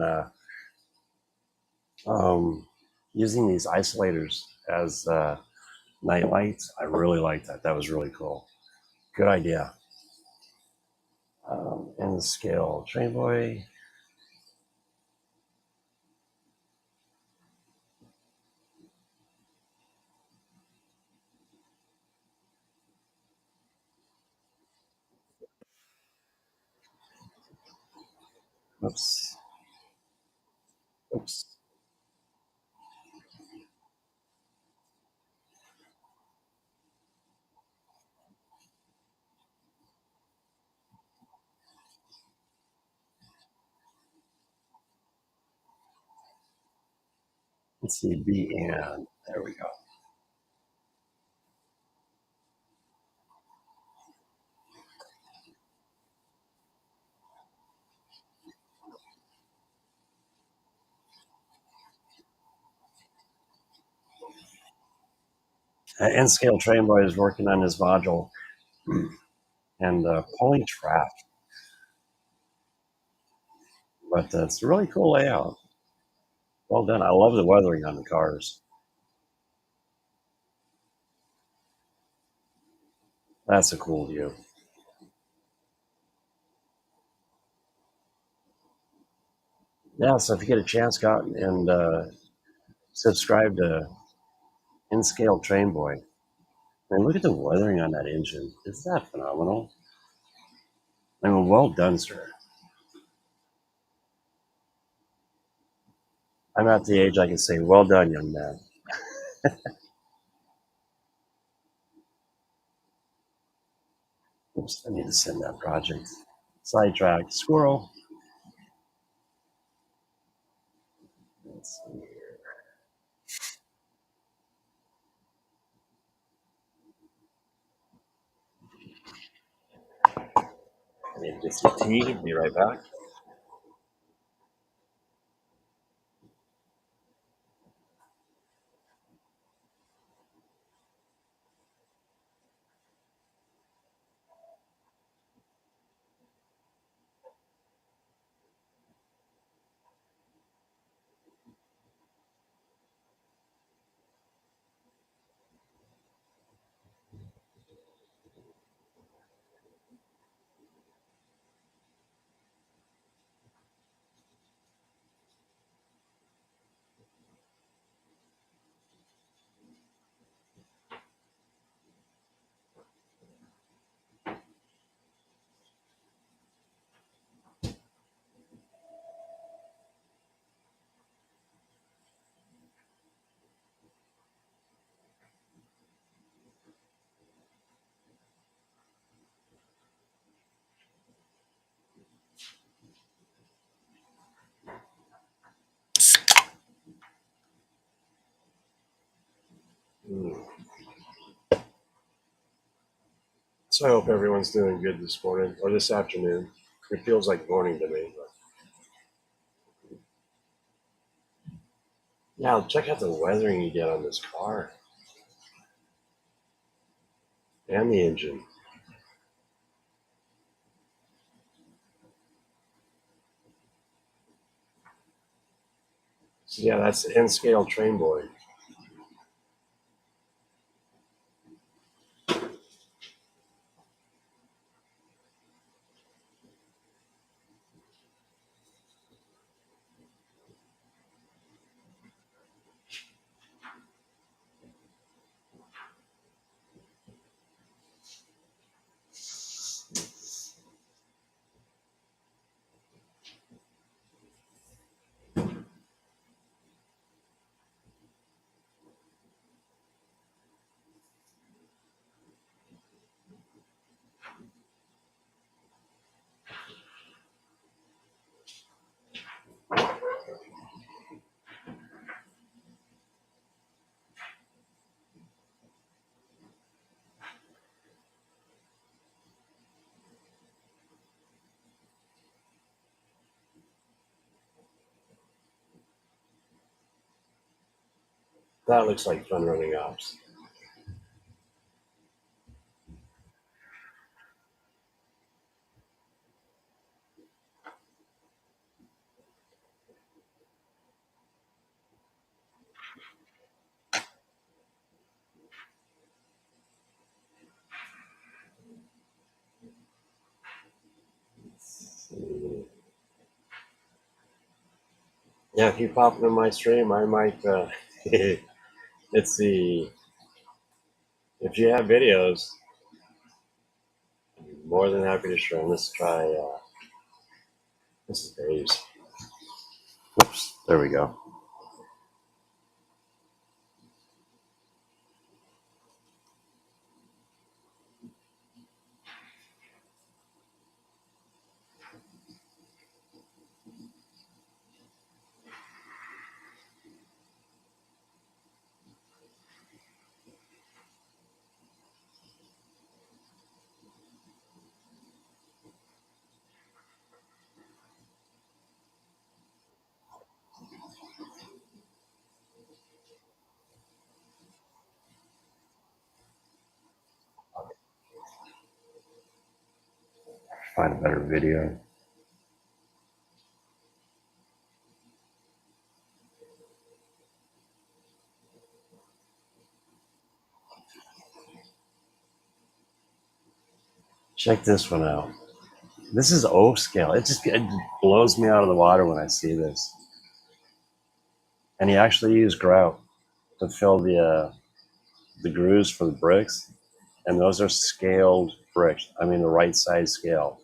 using these isolators as night lights. I really like that. That was really cool. Good idea. And the scale train boy. Oops. Oops. Let's see. B and there we go. N scale train boy is working on his module and pulling track. But it's a really cool layout. Well done. I love the weathering on the cars. That's a cool view. Yeah, so if you get a chance, go out and subscribe to N Scale Train Boy. And look at the weathering on that engine. Isn't that phenomenal? I mean, well done, sir. I'm at the age I can say, well done, young man. Oops, I need to send that project. Sidetrack, squirrel. Let's see here. I need to get some tea. Be right back. So I hope everyone's doing good this morning or this afternoon. It feels like morning to me. But yeah, check out the weathering you get on this car and the engine. So yeah, that's the N scale train boy. That looks like fun running ops. Yeah, if you pop into my stream, I might. Let's see. If you have videos, I'm more than happy to share them. Let's try. This is Dave's. Whoops. There we go. Find a better video. Check this one out. This is O scale. It blows me out of the water when I see this. And he actually used grout to fill the grooves for the bricks, and those are scaled bricks. I mean, the right size scale.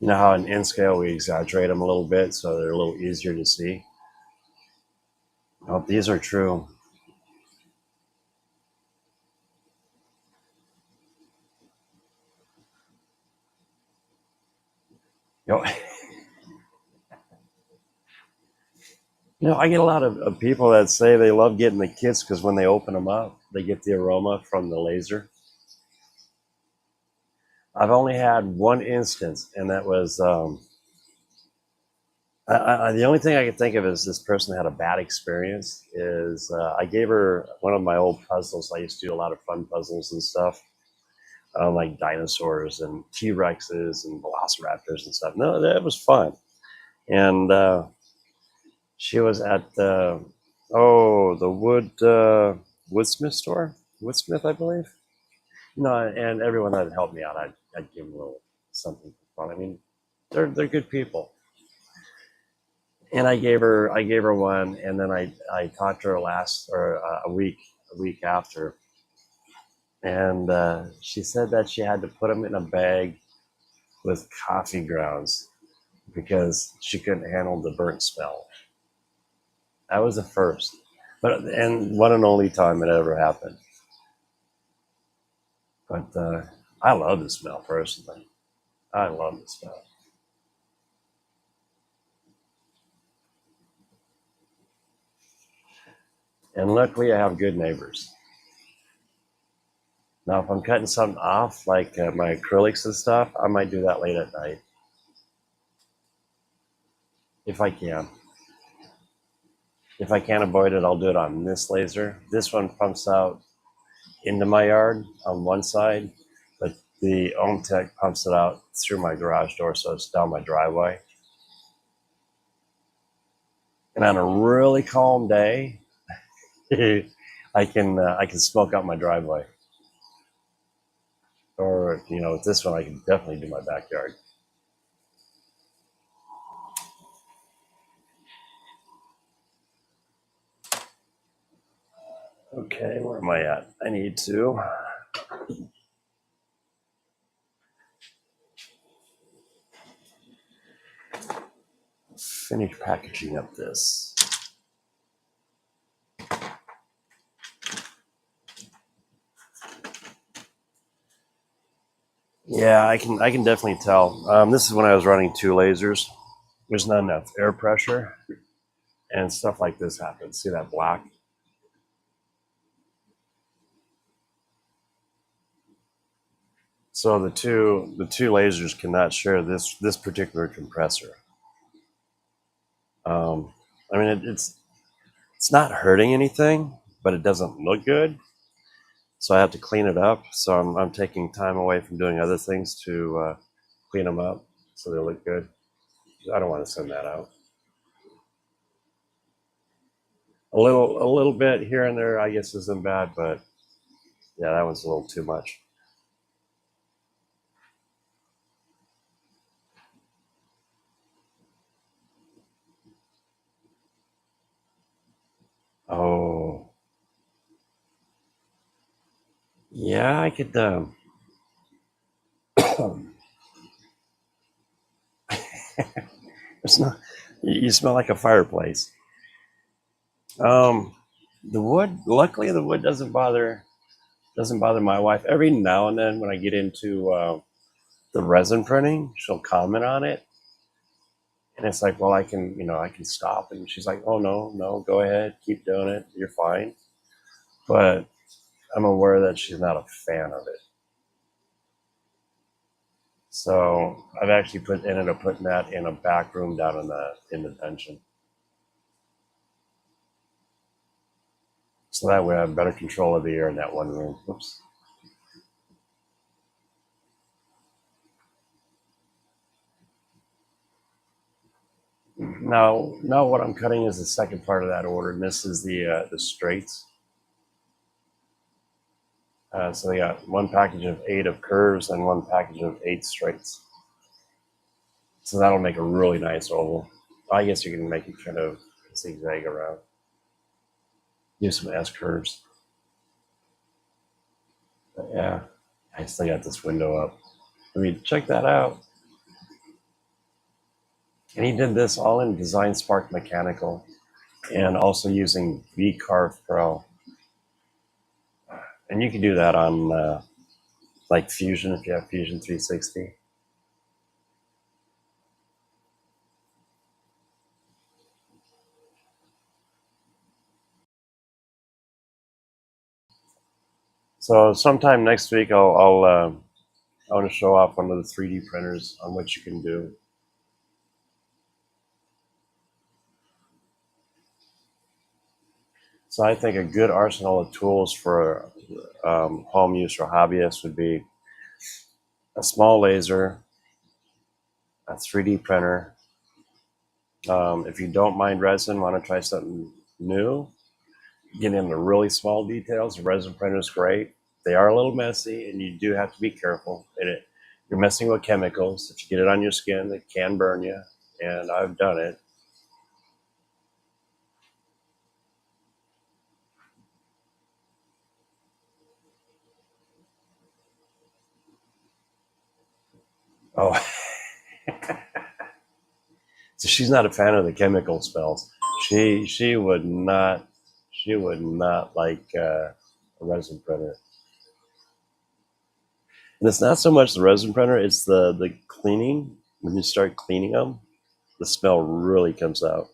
You know how in N scale we exaggerate them a little bit so they're a little easier to see? Oh, these are true. You know, I get a lot of people that say they love getting the kits because when they open them up, they get the aroma from the laser. I've only had one instance, and that was the only thing I can think of is this person had a bad experience. Is I gave her one of my old puzzles. I used to do a lot of fun puzzles and stuff, like dinosaurs and T Rexes and Velociraptors and stuff. No, that was fun. And she was at the Woodsmith store, Woodsmith, I believe. No, and everyone that helped me out, I'd give them a little something for fun. I mean, they're good people. And I gave her one, and then I talked to her a week after, and she said that she had to put them in a bag with coffee grounds because she couldn't handle the burnt smell. That was the first, and one and only time it ever happened. But I love the smell personally. I love the smell. And luckily, I have good neighbors. Now, if I'm cutting something off, like my acrylics and stuff, I might do that late at night if I can. If I can't avoid it, I'll do it on this laser. This one pumps out into my yard on one side, but the OhmTech pumps it out through my garage door, so it's down my driveway. And on a really calm day, I can smoke out my driveway. Or with this one, I can definitely do my backyard. Okay, where am I at? I need to finish packaging up this. Yeah, I can definitely tell. This is when I was running two lasers. There's not enough air pressure, and stuff like this happens. See that black? So the two lasers cannot share this particular compressor. I mean, it's It's not hurting anything, but it doesn't look good. So I have to clean it up. So I'm taking time away from doing other things to clean them up so they look good. I don't want to send that out. A little bit here and there, I guess, isn't bad, but yeah, that one's a little too much. Oh, yeah, I could. It's not. You smell like a fireplace. Um, the wood. Luckily, the wood doesn't bother my wife. Every now and then, when I get into the resin printing, she'll comment on it, and it's like, well, I can stop, and she's like, oh no, no, go ahead, keep doing it, you're fine. But I'm aware that she's not a fan of it. So I've actually ended up putting that in a back room down in the dungeon. So that way I have better control of the air in that one room. Oops. Now what I'm cutting is the second part of that order, and this is the straights. So they got one package of 8 of curves and one package of 8 straights. So that'll make a really nice oval. I guess you can make it kind of zigzag around. Use some S curves. But yeah, I still got this window up. I mean, check that out. And he did this all in Design Spark Mechanical and also using VCarve Pro. And you can do that on like Fusion if you have Fusion 360. So sometime next week, I want to show off one of the 3D printers on what you can do. So I think a good arsenal of tools for home use or hobbyists would be a small laser, a 3D printer. If you don't mind resin, want to try something new, get into really small details. The resin printer is great. They are a little messy, and you do have to be careful. You're messing with chemicals. If you get it on your skin, it can burn you, and I've done it. Oh, so she's not a fan of the chemical smells. She would not like a resin printer. And it's not so much the resin printer; it's the cleaning. When you start cleaning them, the smell really comes out.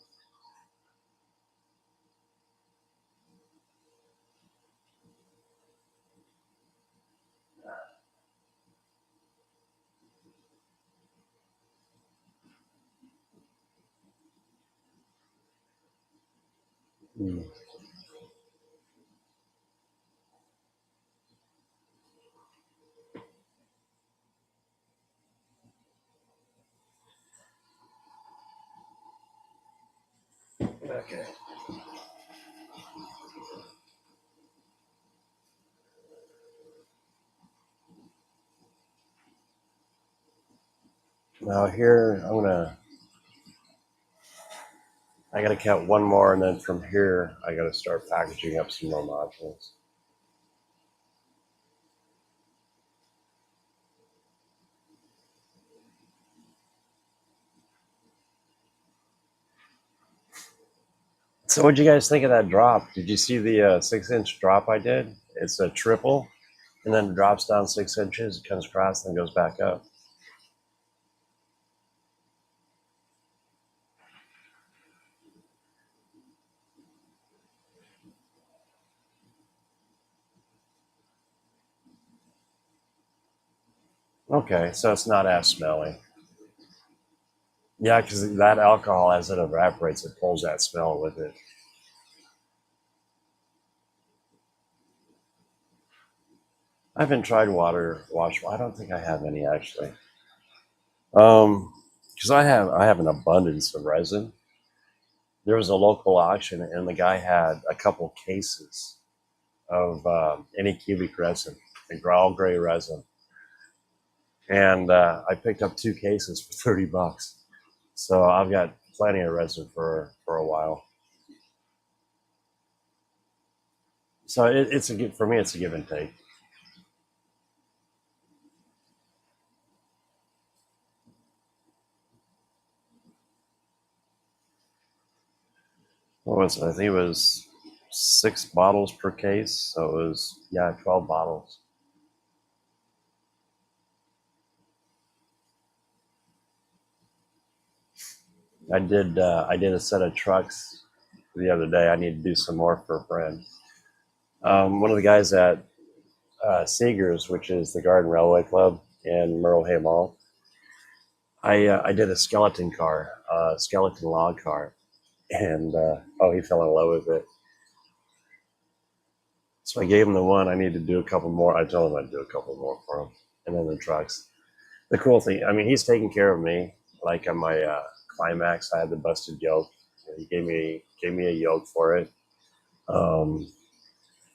Mm. Okay. Now here, I gotta count one more, and then from here, I gotta start packaging up some more modules. So, what'd you guys think of that drop? Did you see the 6-inch drop I did? It's a triple, and then it drops down 6 inches, it comes across, and goes back up. Okay, so it's not as smelly. Yeah, because that alcohol, as it evaporates, it pulls that smell with it. I haven't tried water wash. I don't think I have any actually. Because I have an abundance of resin. There was a local auction, and the guy had a couple cases of any cubic resin, like all gray resin, and I picked up 2 cases for $30. So I've got plenty of resin for a while. So it's for me. It's a give and take. What was it? I think it was 6 bottles per case. So it was, yeah, 12 bottles. I did a set of trucks the other day. I need to do some more for a friend. One of the guys at Seegers, which is the Garden Railway Club in Merle Hay Mall. I did a skeleton car, skeleton log car, and oh, he fell in love with it. So I gave him the one. I need to do a couple more. I told him I'd do a couple more for him, and then the trucks. The cool thing, I mean, he's taking care of me. Like on my Climax, I had the busted yoke. He gave me a yoke for it. Um,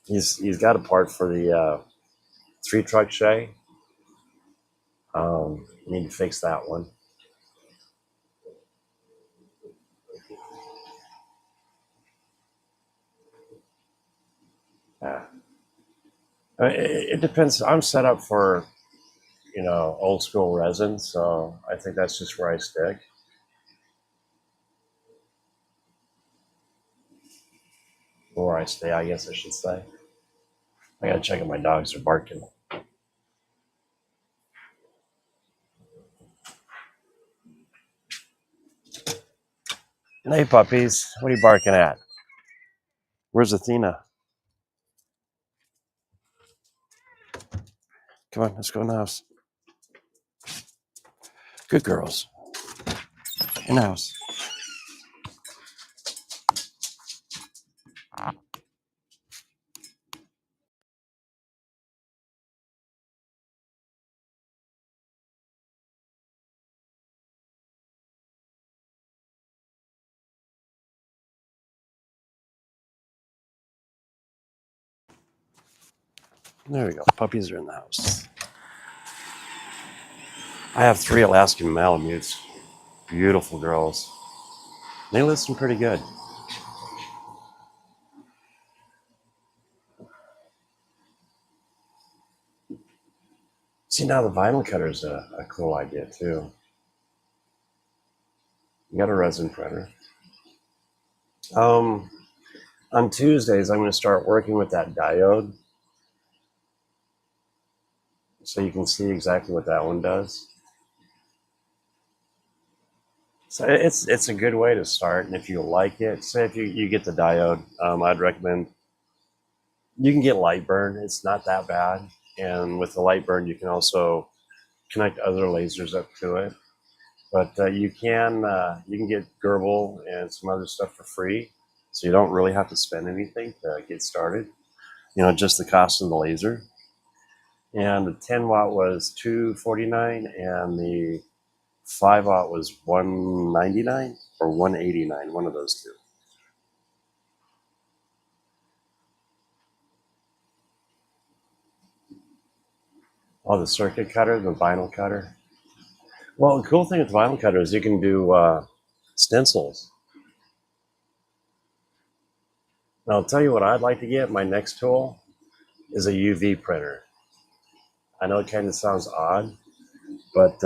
he's got a part for the 3 truck shay. Need to fix that one. Yeah. It depends. I'm set up for old school resin, so I think that's just where I stick. Or where I stay, I guess I should say. I gotta check if my dogs are barking. Hey puppies, what are you barking at? Where's Athena? Come on, let's go in the house. Good girls. In the house. There we go. Puppies are in the house. I have 3 Alaskan Malamutes. Beautiful girls. They listen pretty good. See, now the vinyl cutter is a cool idea too. You got a resin printer. Um, on Tuesdays, I'm going to start working with that diode, so you can see exactly what that one does. So it's a good way to start, and if you like it, say if you get the diode, I'd recommend. You can get Lightburn; it's not that bad, and with the Lightburn, you can also connect other lasers up to it. But you can get Gerbil and some other stuff for free, so you don't really have to spend anything to get started. Just the cost of the laser. And the 10 watt was $249, and the 5 watt was $199 or $189, one of those two. Oh, the circuit cutter, the vinyl cutter. Well, the cool thing with vinyl cutter is you can do stencils. Now, I'll tell you what I'd like to get. My next tool is a UV printer. I know it kind of sounds odd, but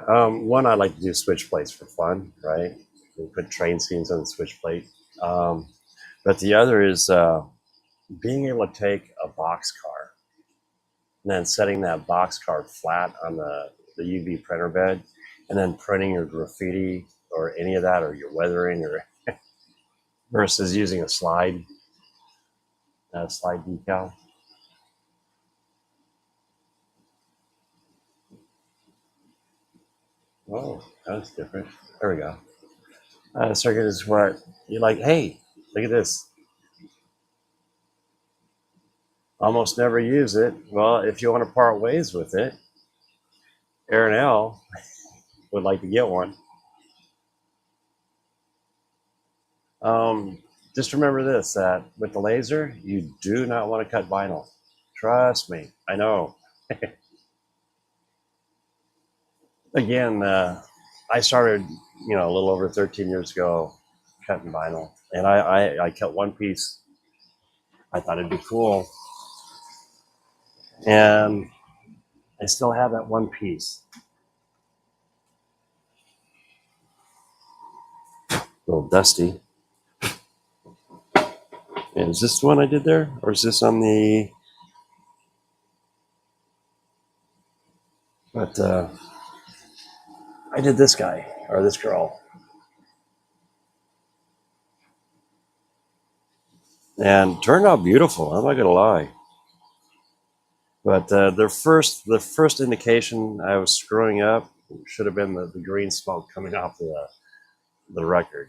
one, I like to do switch plates for fun, right? We put train scenes on the switch plate. But the other is being able to take a boxcar and then setting that boxcar flat on the UV printer bed, and then printing your graffiti or any of that, or your weathering, or versus using a slide decal. Oh, that's different. There we go. Circuit is where you're like, hey, look at this. Almost never use it. Well, if you want to part ways with it, Aaron L would like to get one. Just remember this: that with the laser, you do not want to cut vinyl. Trust me, I know. Again, I started, a little over 13 years ago, cutting vinyl, and I cut one piece. I thought it'd be cool, and I still have that one piece. A little dusty. And is this the one I did there, or is this on the? But I did this guy or this girl, and turned out beautiful. I'm not gonna lie. But the first indication I was screwing up should have been the green smoke coming off the record.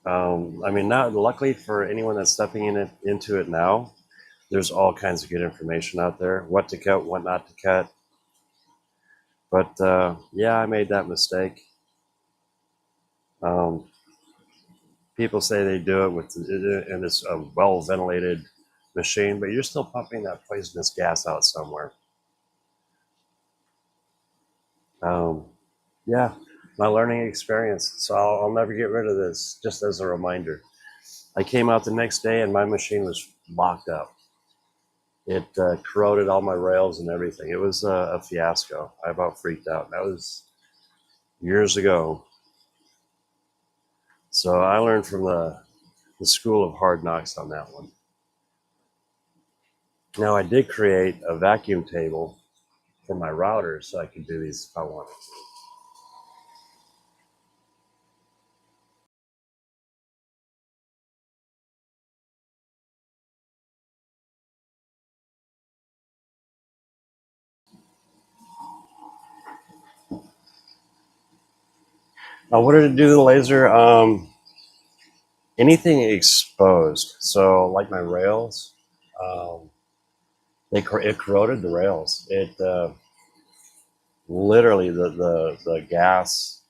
I mean, not luckily for anyone that's stepping into it now. There's all kinds of good information out there, what to cut, what not to cut. But yeah, I made that mistake. Um, People say they do it and it's a well ventilated machine, but you're still pumping that poisonous gas out somewhere. Um, yeah, my learning experience. So I'll never get rid of this. Just as a reminder, I came out the next day and my machine was locked up. It corroded all my rails and everything. It was a fiasco. I about freaked out. That was years ago. So I learned from the school of hard knocks on that one. Now I did create a vacuum table for my router so I could do these if I wanted to. What did it do to the laser? Anything exposed. So like my rails, um, it corroded the rails. It literally the gas.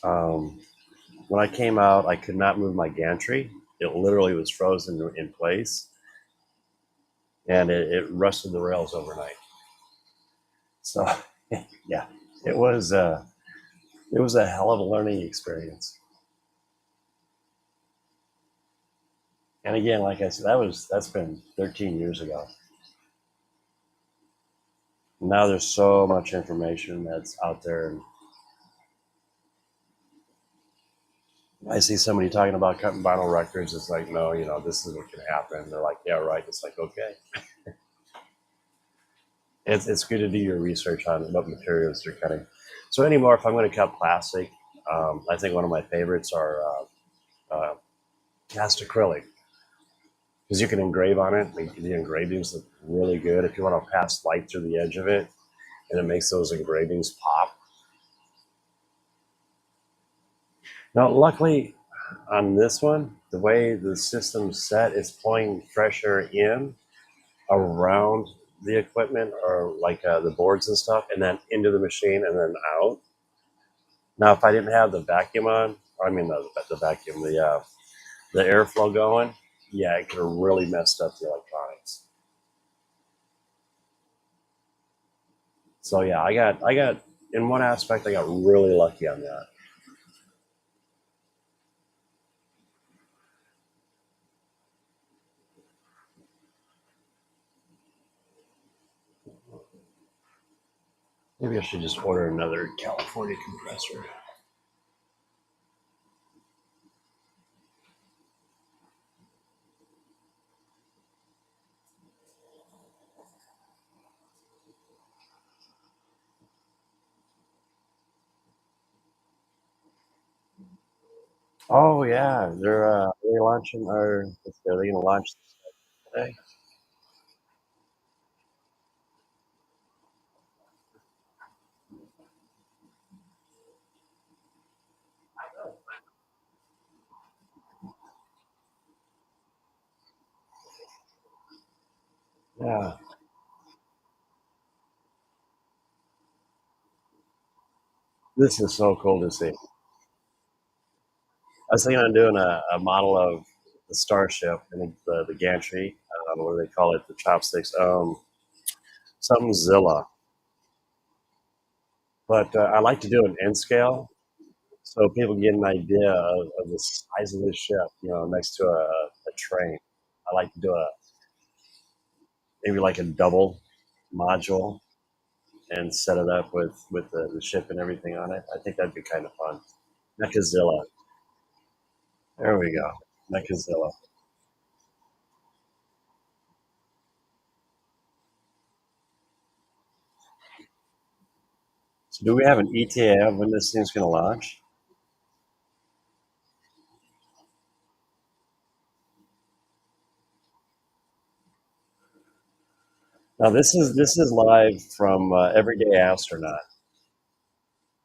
Um, when I came out, I could not move my gantry. It literally was frozen in place, and it rusted the rails overnight. So yeah, it was it was a hell of a learning experience. And again, like I said, that's been 13 years ago. Now there's so much information that's out there, and I see somebody talking about cutting vinyl records. It's like, no, this is what can happen. They're like, yeah, right. It's like, okay, it's good to do your research on what materials you're cutting. So anymore, if I'm going to cut plastic, I think one of my favorites are cast acrylic because you can engrave on it. The engravings look really good if you want to pass light through the edge of it, and it makes those engravings pop. Now, luckily, on this one, the way the system's set, it's pulling pressure in around the equipment or like the boards and stuff, and then into the machine and then out. Now, if I didn't have the vacuum on, I mean the vacuum, the airflow going, yeah, it could have really messed up the electronics. So yeah, I got in one aspect, I got really lucky on that. Maybe I should just order another California compressor. Oh yeah, they're launching, or are they going to launch this today? Yeah, this is so cool to see. I was thinking of doing a model of the Starship and the gantry. What do they call it? The chopsticks. Something Zilla. But I like to do an N scale so people get an idea of the size of this ship. Next to a train. I like to do a maybe like a double module and set it up with the ship and everything on it. I think that'd be kind of fun. Mechazilla. There we go. Mechazilla. So do we have an ETA of when this thing's going to launch? Now this is live from Everyday Astronaut.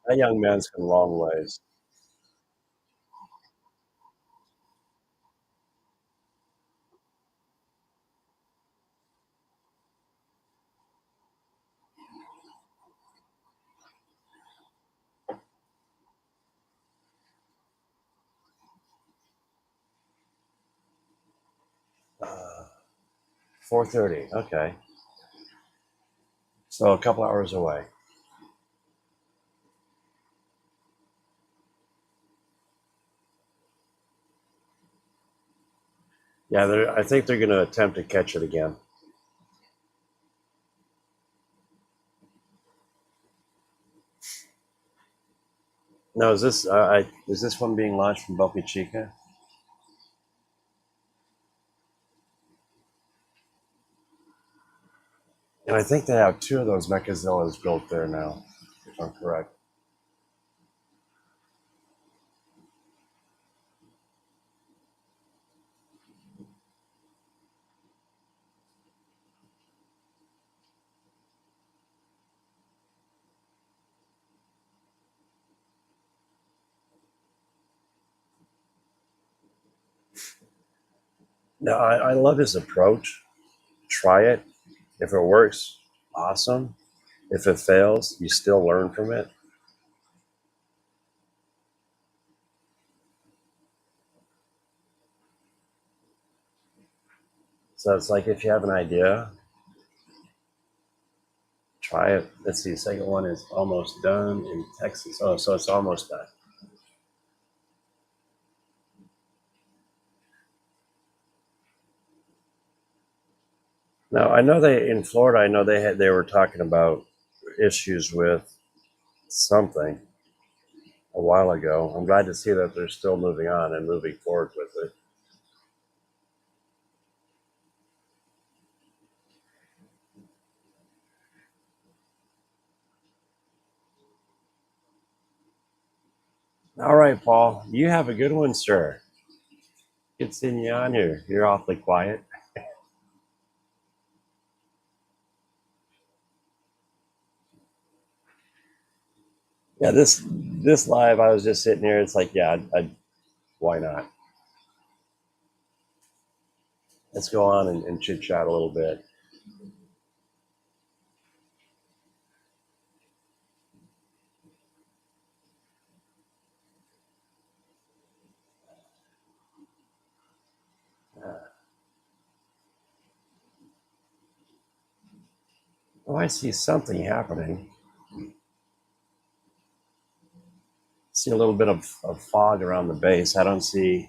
That young man's come a long ways. 4:30. Okay, so a couple hours away. Yeah, I think they're going to attempt to catch it again. Now, is this one being launched from Boca Chica? And I think they have two of those Mechazillas built there now, if I'm correct. No, I love his approach. Try it. If it works, awesome. If it fails, you still learn from it. So it's like if you have an idea, try it. Let's see. The second one is almost done in Texas. Oh, so it's almost done. Now I know they in Florida. I know they were talking about issues with something a while ago. I'm glad to see that they're still moving on and moving forward with it. All right, Paul. You have a good one, sir. Good seeing you on here. You're awfully quiet. Yeah, this live, I was just sitting here. It's like, yeah, why not? Let's go on and chit chat a little bit. Oh, I see something happening. See a little bit of fog around the base. I don't see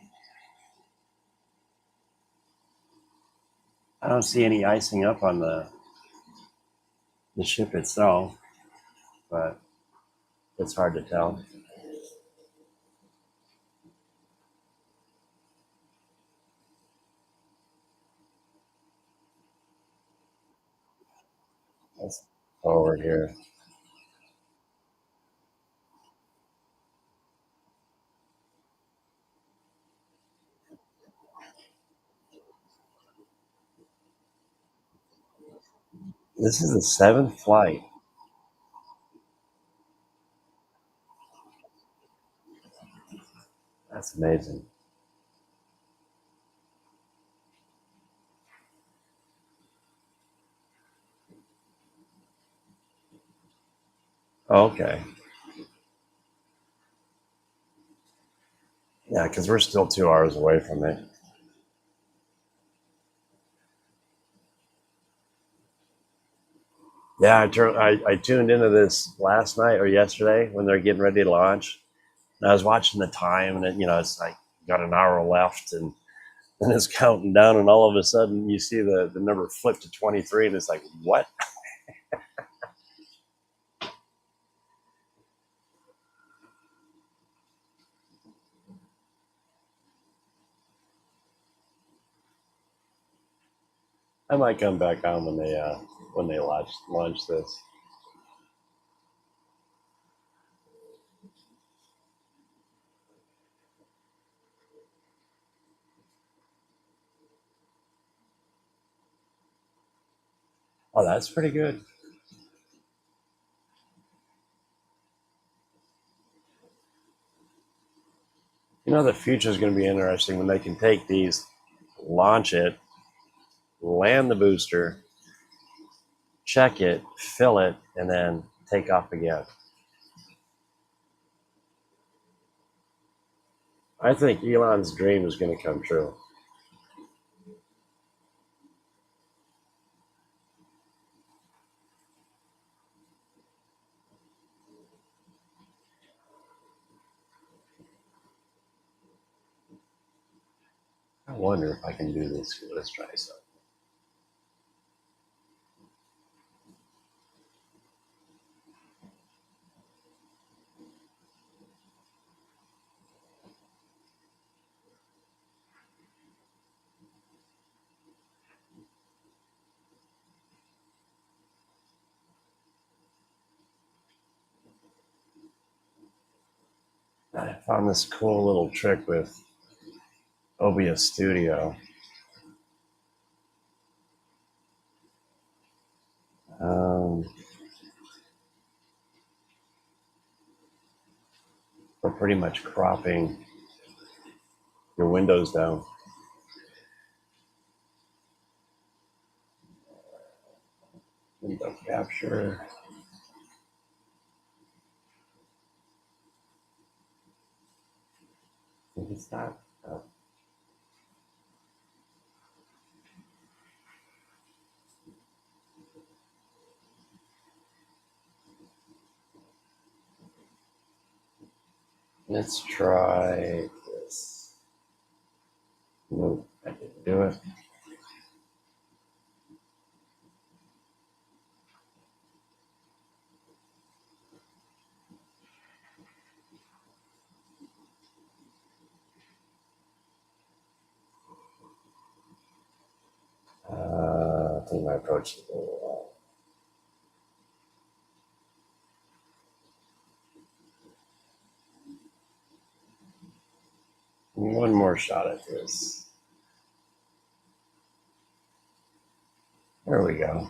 any icing up on the ship itself, but it's hard to tell. Let's forward here. This is the seventh flight. That's amazing. Oh, okay. Yeah, because we're still 2 hours away from it. Yeah, I tuned into this last night or yesterday when they're getting ready to launch. And I was watching the time, and it's like got an hour left, and it's counting down, and all of a sudden you see the number flip to 23, and it's like, what? I might come back on when they launch this. Oh, that's pretty good. The future is going to be interesting when they can take these, launch it, land the booster, check it, fill it, and then take off again. I think Elon's dream is going to come true. I wonder if I can do this. Let's try something. I found this cool little trick with OBS Studio. Um, for pretty much cropping your windows down. Window capture. I think it's not. Let's try this. Nope, I didn't do it. I think my approach is a little one more shot at this. There we go.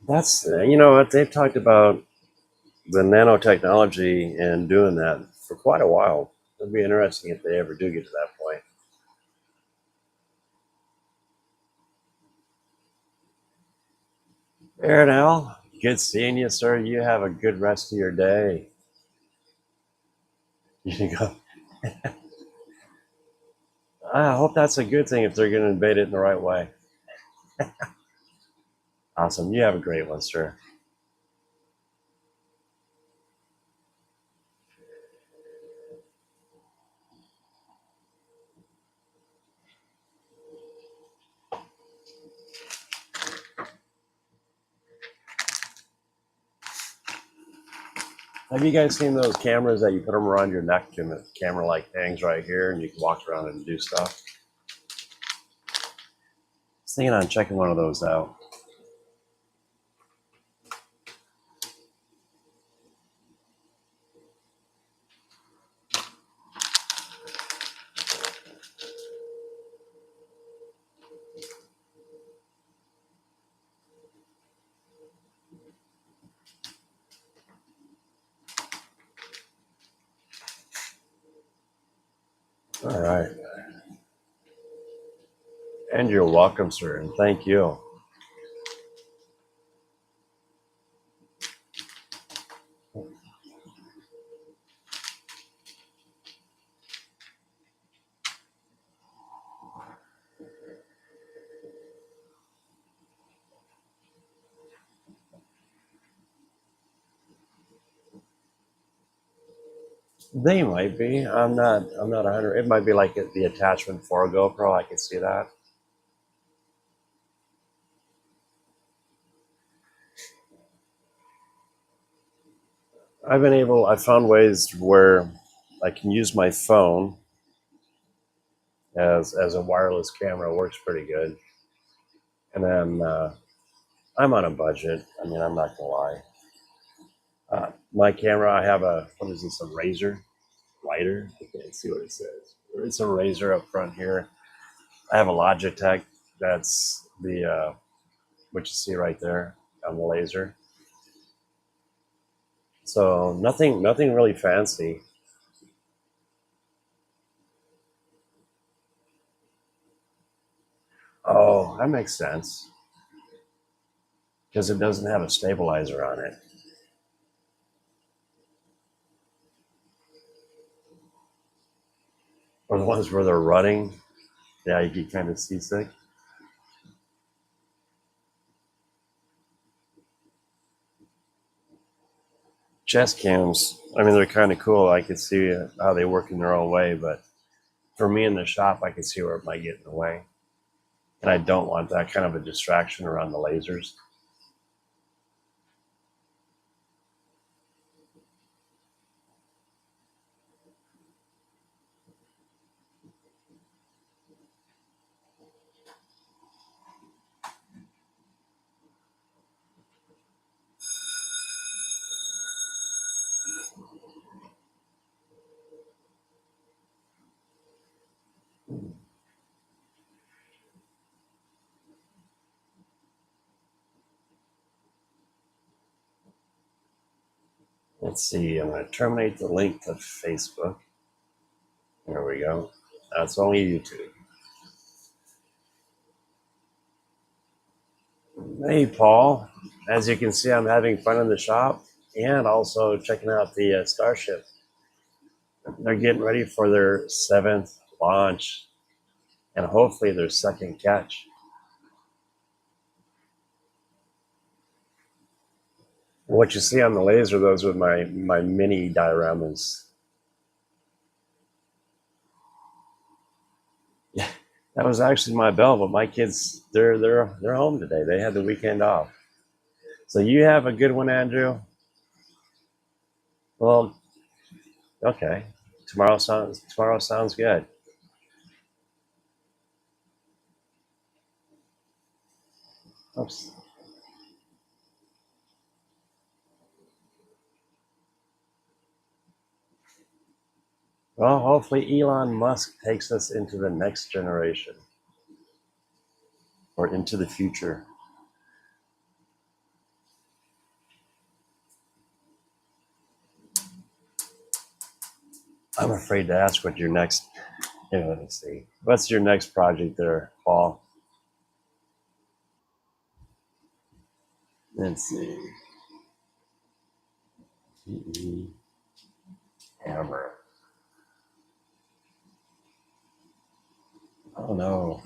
That's what they've talked about, the nanotechnology and doing that for quite a while. It'll be interesting if they ever do get to that point. Aaron Al, good seeing you, sir. You have a good rest of your day. You can go. I hope that's a good thing if they're going to invade it in the right way. Awesome. You have a great one, sir. Have you guys seen those cameras that you put them around your neck and the camera like hangs right here and you can walk around and do stuff? I was thinking on checking one of those out. All right. And you're welcome, sir. And thank you. They might be. I'm not 100. It might be like the attachment for a GoPro. I could see that. I found ways where I can use my phone as a wireless camera. It works pretty good. And then I'm on a budget. I mean, I'm not gonna lie. My camera, I have what is this? A Razor lighter. I can't see what it says. It's a Razor up front here. I have a Logitech. That's the what you see right there on the laser. So nothing really fancy. Oh, that makes sense because it doesn't have a stabilizer on it. Or the ones where they're running, yeah, you get kind of seasick. Chest cams, I mean, they're kind of cool. I could see how they work in their own way, but for me in the shop, I can see where it might get in the way, and I don't want that kind of a distraction around the lasers. Let's see. I'm going to terminate the link to Facebook. There we go. That's only YouTube. Hey, Paul. As you can see, I'm having fun in the shop and also checking out the Starship. They're getting ready for their seventh launch and hopefully their second catch. What you see on the laser, those are my mini dioramas. Yeah, that was actually my bell, but my kids they're home today. They had the weekend off. So you have a good one, Andrew. Well, okay. Tomorrow sounds good. Oops. Well, hopefully Elon Musk takes us into the next generation or into the future. I'm afraid to ask what your next. Let me see. What's your next project there, Paul? Let's see. Hammer. Oh no.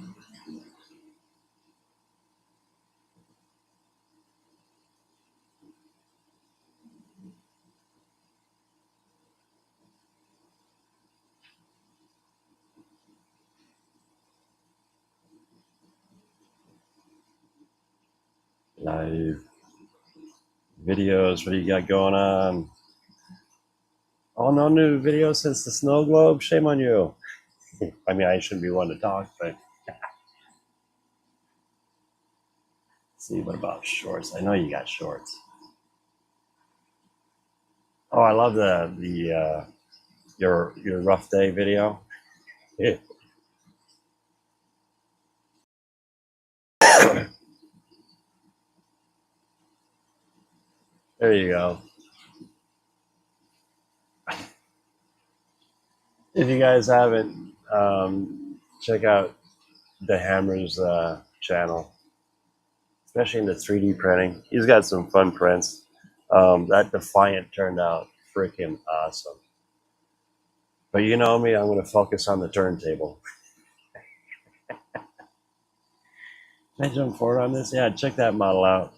Live videos. What do you got going on? Oh, no new videos since the snow globe. Shame on you. I mean, I shouldn't be one to talk, but see, what about shorts? I know you got shorts. Oh, I love the your rough day video. there you go. If you guys haven't Check out the Hammer's channel, especially in the 3D printing. He's got some fun prints. That Defiant turned out freaking awesome. But you know me, I'm going to focus on the turntable. Can I jump forward on this? Yeah, check that model out.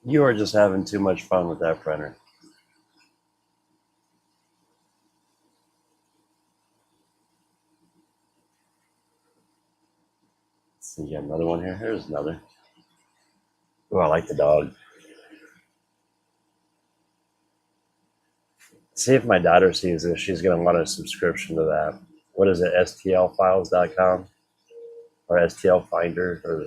You are just having too much fun with that printer. Let's see, you got another one here. Here's another. Oh, I like the dog. See if my daughter sees this. She's going to want a subscription to that. What is it? STLfiles.com or STL Finder or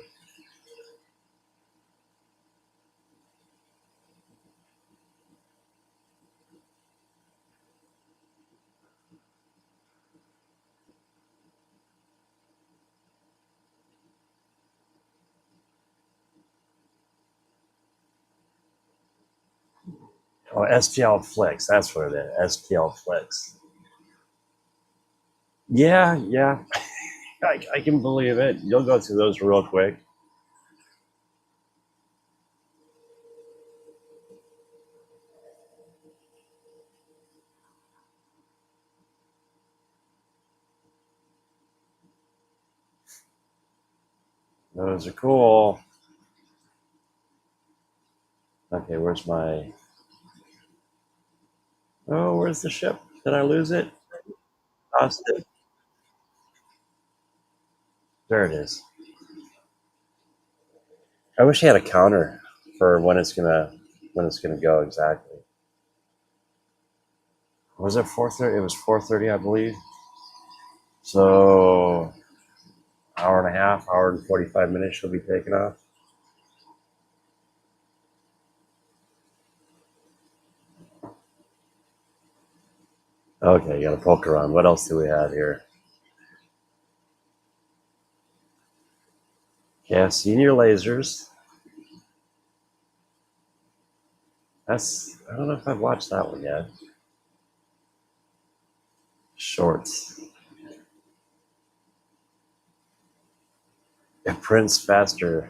STL Flex. That's what it is. STL Flex. Yeah, yeah. I can believe it. You'll go through those real quick. Those are cool. Okay, where's my... Oh, where's the ship? Did I lose it? Lost it. There it is. I wish he had a counter for when it's gonna go exactly. Was it 4:30? It was 4:30, I believe. So hour and a half, hour and 45 minutes she'll be taking off. Okay, you got to poke around. What else do we have here? Yeah, senior lasers. I don't know if I've watched that one yet. Shorts. It prints faster.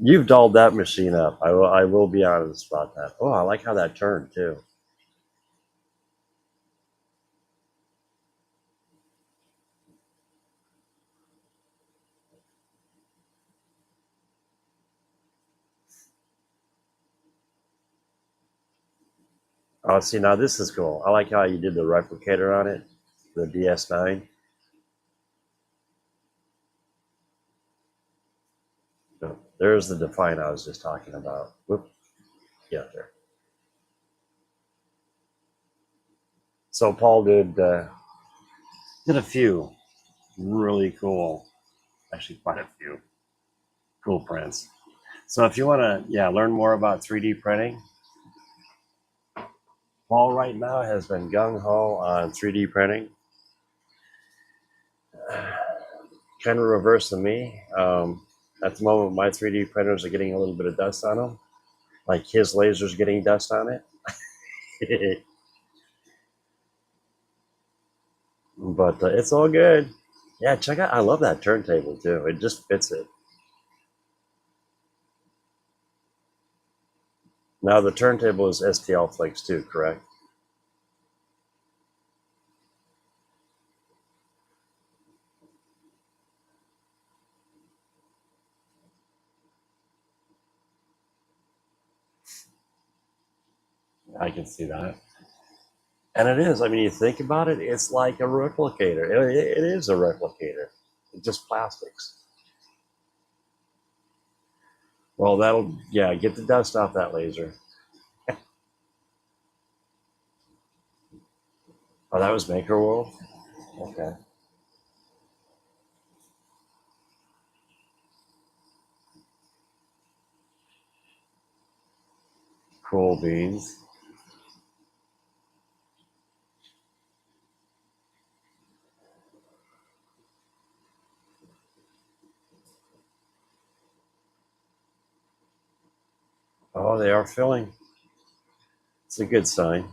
You've dolled that machine up. I will be honest about that. Oh, I like how that turned too. Oh, see, now this is cool. I like how you did the replicator on it, the DS9. So there's the Defiant I was just talking about. Whoop, yeah, there. So Paul did a few really cool, actually quite a few cool prints. So if you want to, yeah, learn more about 3D printing, Paul right now has been gung ho on 3D printing. Kind of reverse of me. At the moment, my 3D printers are getting a little bit of dust on them, like his laser's getting dust on it. But it's all good. Yeah, check out. I love that turntable too. It just fits it. Now the turntable is STL Flex too, correct? I can see that. And it is. I mean, you think about it, it's like a replicator. It is a replicator. It's just plastics. Well, that'll, yeah, get the dust off that laser. Oh, that was Maker World? Okay. Cool beans. Oh, they are filling. It's a good sign.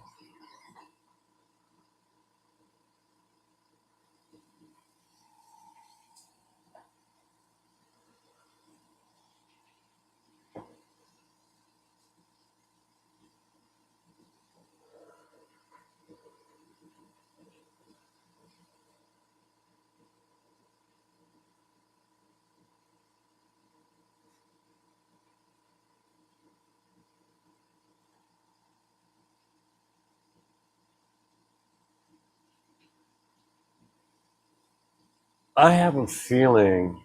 I have a feeling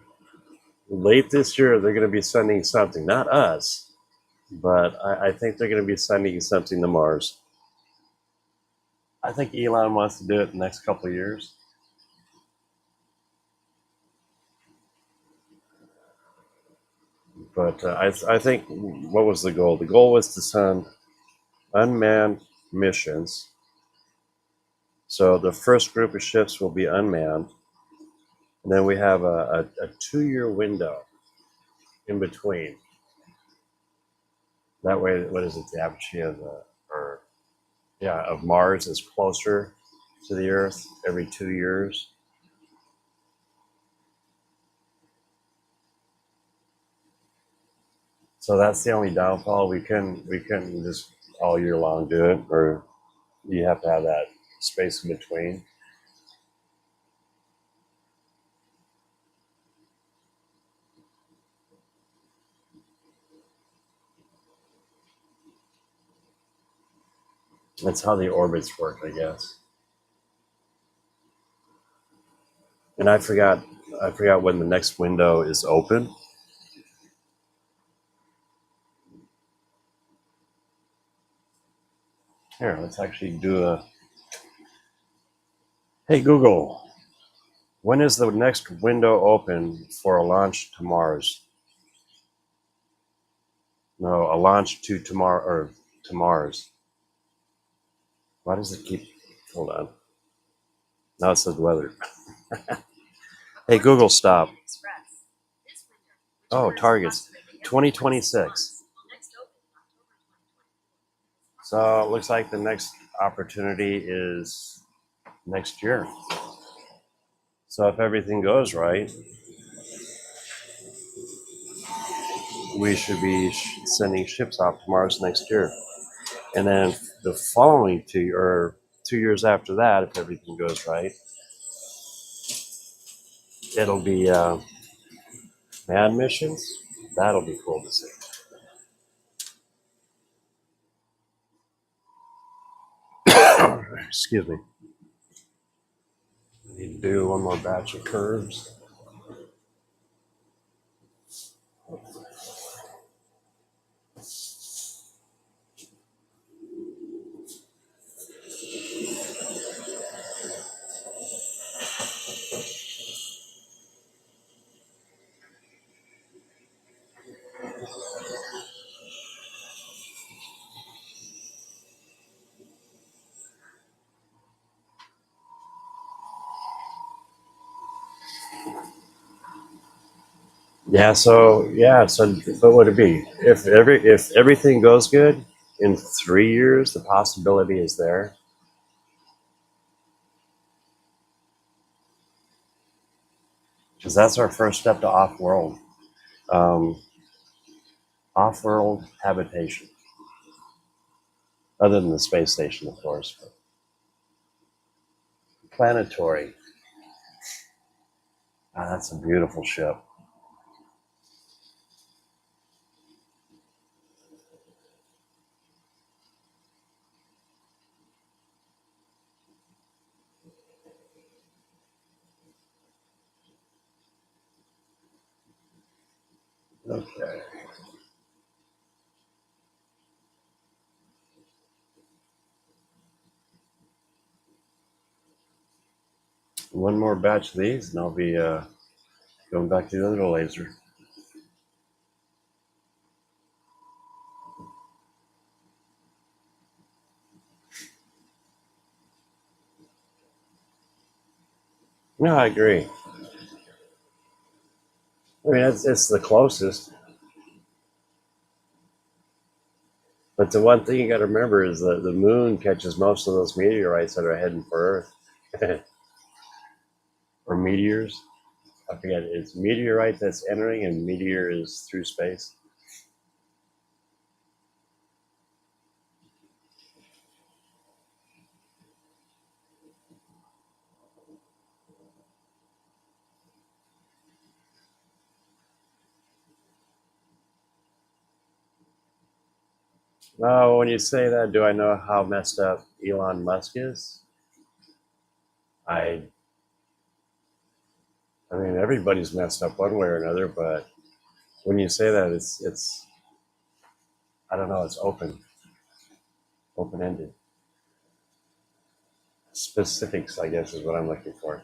late this year they're going to be sending something, not us, but I think they're going to be sending something to Mars. I think Elon wants to do it in the next couple of years. But I think what was the goal? The goal was to send unmanned missions. So the first group of ships will be unmanned, and then we have a 2-year window in between. That way, what is it? The apogee of of Mars is closer to the Earth every 2 years. So that's the only downfall. We couldn't just all year long do it, or you have to have that space in between. That's how the orbits work, I guess. And I forgot when the next window is open. Here, let's actually do a. Hey Google, when is the next window open for a launch to Mars? No, a launch to tomorrow or to Mars. Why does it keep? Hold on. Now it says weather. Hey Google, stop. Oh, targets, 2026. So it looks like the next opportunity is next year. So if everything goes right, we should be sending ships off to Mars next year. And then the following 2 years after that, if everything goes right, it'll be manned missions. That'll be cool to see. Excuse me. I need to do one more batch of curves. So what would it be if everything goes good in 3 years? The possibility is there, because that's our first step to um, off-world habitation, other than the space station, of course. But planetary. That's a beautiful ship. Okay. One more batch of these, and I'll be going back to the other laser. No, I agree. I mean, it's the closest, But the one thing you got to remember is that the moon catches most of those meteorites that are heading for Earth, or meteors. I forget. It's meteorite that's entering, and meteor is through space. No, when you say that, do I know how messed up Elon Musk is? I, I mean, everybody's messed up one way or another, but when you say that, it's I don't know, it's open ended. Specifics, I guess, is what I'm looking for.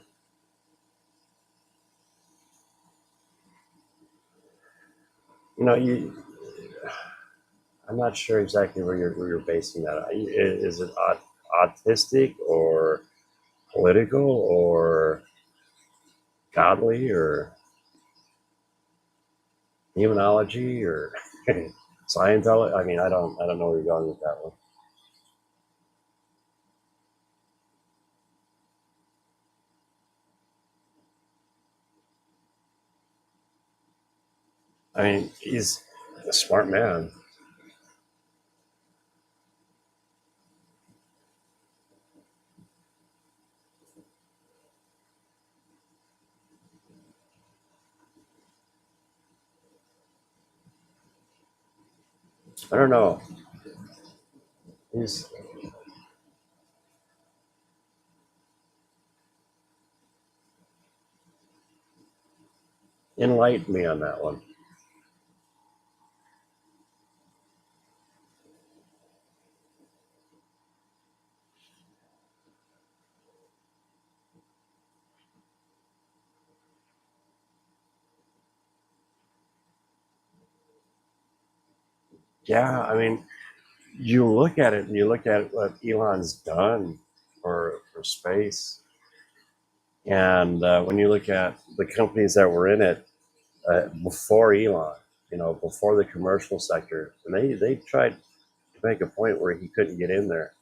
You know, I'm not sure exactly where you're basing that on. Is it autistic or political or godly or demonology or Scientology? I mean, I don't know where you're going with that one. I mean, he's a smart man. I don't know. He's enlightened me on that one. Yeah, I mean, you look at it and you look at what Elon's done for space, and when you look at the companies that were in it before Elon, before the commercial sector, and they tried to make a point where he couldn't get in there.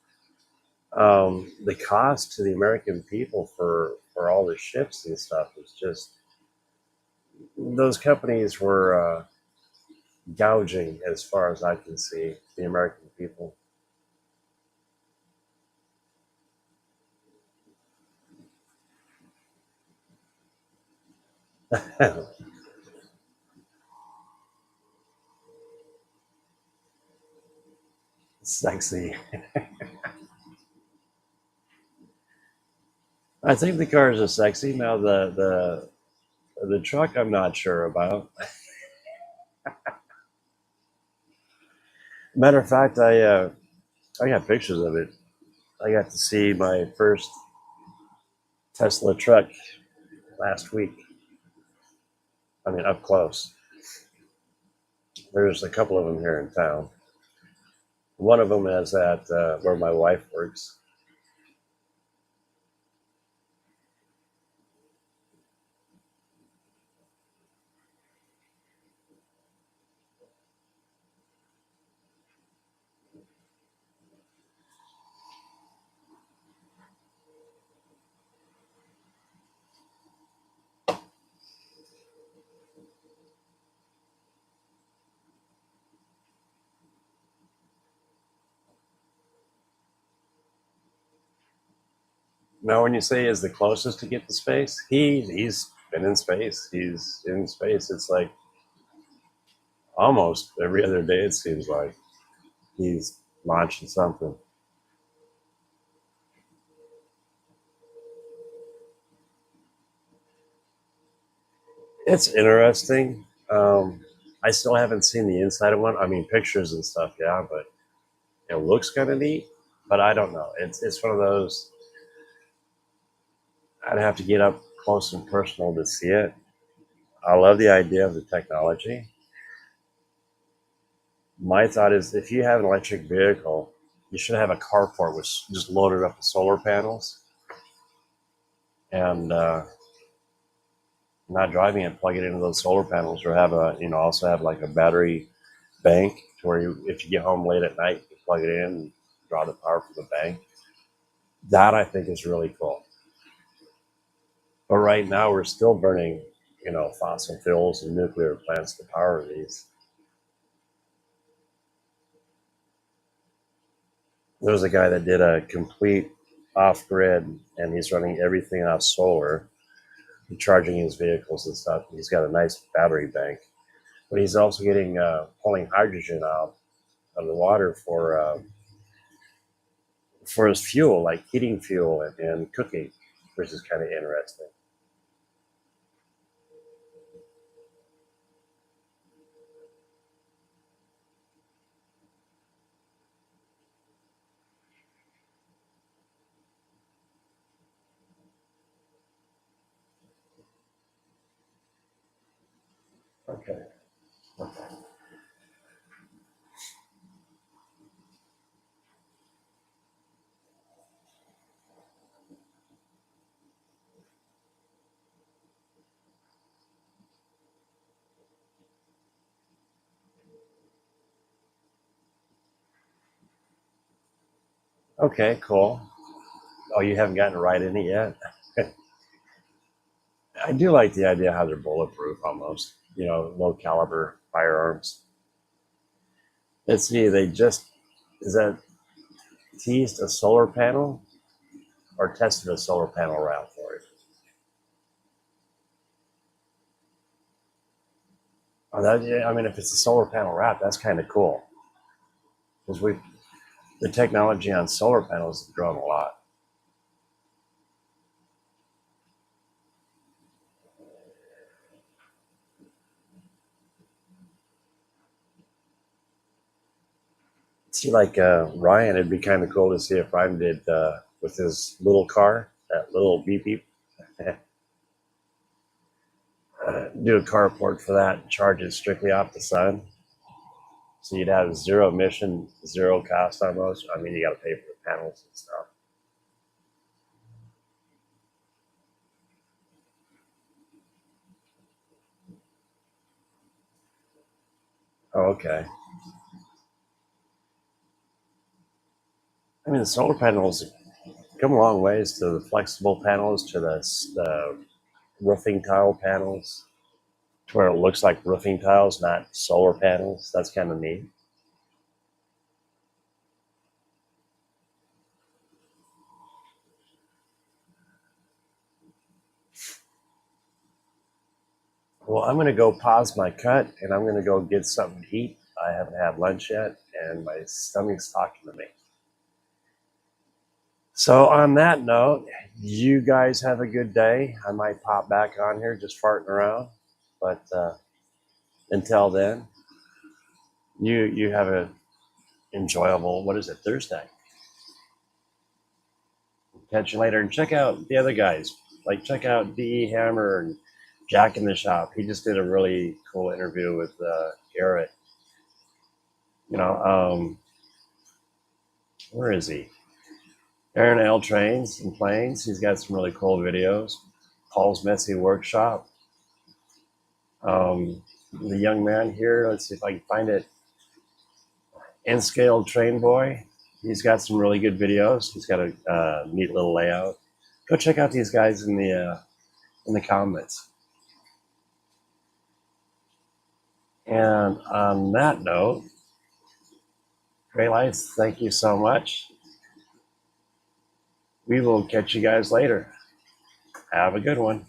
The cost to the American people for all the ships and stuff was just those companies were gouging, as far as I can see, the American people. Sexy. I think the cars are sexy. Now the truck, I'm not sure about. Matter of fact, I got pictures of it. I got to see my first Tesla truck last week. I mean, up close. There's a couple of them here in town. One of them is at where my wife works. Now, when you say is the closest to get to space, he's been in space. He's in space. It's like almost every other day. It seems like he's launching something. It's interesting. I still haven't seen the inside of one. I mean, pictures and stuff, yeah, but it looks kind of neat. But I don't know. It's one of those. I'd have to get up close and personal to see it. I love the idea of the technology. My thought is, if you have an electric vehicle, you should have a carport with just loaded up with solar panels, and not driving it, plug it into those solar panels, or have also have like a battery bank to where if you get home late at night, you plug it in and draw the power from the bank. That I think is really cool. But right now we're still burning, fossil fuels and nuclear plants to power these. There was a guy that did a complete off grid, and he's running everything off solar, charging his vehicles and stuff. He's got a nice battery bank, but he's also getting pulling hydrogen out of the water for his fuel, like heating fuel and cooking, which is kind of interesting. Okay. Okay. Okay. Cool. Oh, you haven't gotten to ride in it yet? I do like the idea how they're bulletproof almost. Low caliber firearms. Let's see. They just is that teased a solar panel or tested a solar panel route for it. Oh, that yeah, I mean, if it's a solar panel wrap, that's kind of cool because the technology on solar panels has grown a lot. See, like Ryan, it'd be kind of cool to see if Ryan did with his little car, that little beep beep, do a carport for that, charge it strictly off the sun. So you'd have zero emission, zero cost almost. I mean, you got to pay for the panels and stuff. Oh, okay. I mean, the solar panels come a long ways to the flexible panels, to the roofing tile panels, to where it looks like roofing tiles, not solar panels. That's kind of neat. Well, I'm going to go pause my cut and I'm going to go get something to eat. I haven't had lunch yet and my stomach's talking to me. So, on that note, you guys have a good day. I might pop back on here just farting around. But until then, you have a enjoyable, what is it, Thursday. Catch you later and check out the other guys. Like, check out D.E. Hammer and Jack in the Shop. He just did a really cool interview with Garrett. You know, where is he? Aaron L. Trains and Planes. He's got some really cool videos. Paul's Messy Workshop. The young man here, let's see if I can find it. N-Scale Train Boy. He's got some really good videos. He's got a neat little layout. Go check out these guys in the comments. And on that note, Gray Lights, thank you so much. We will catch you guys later. Have a good one.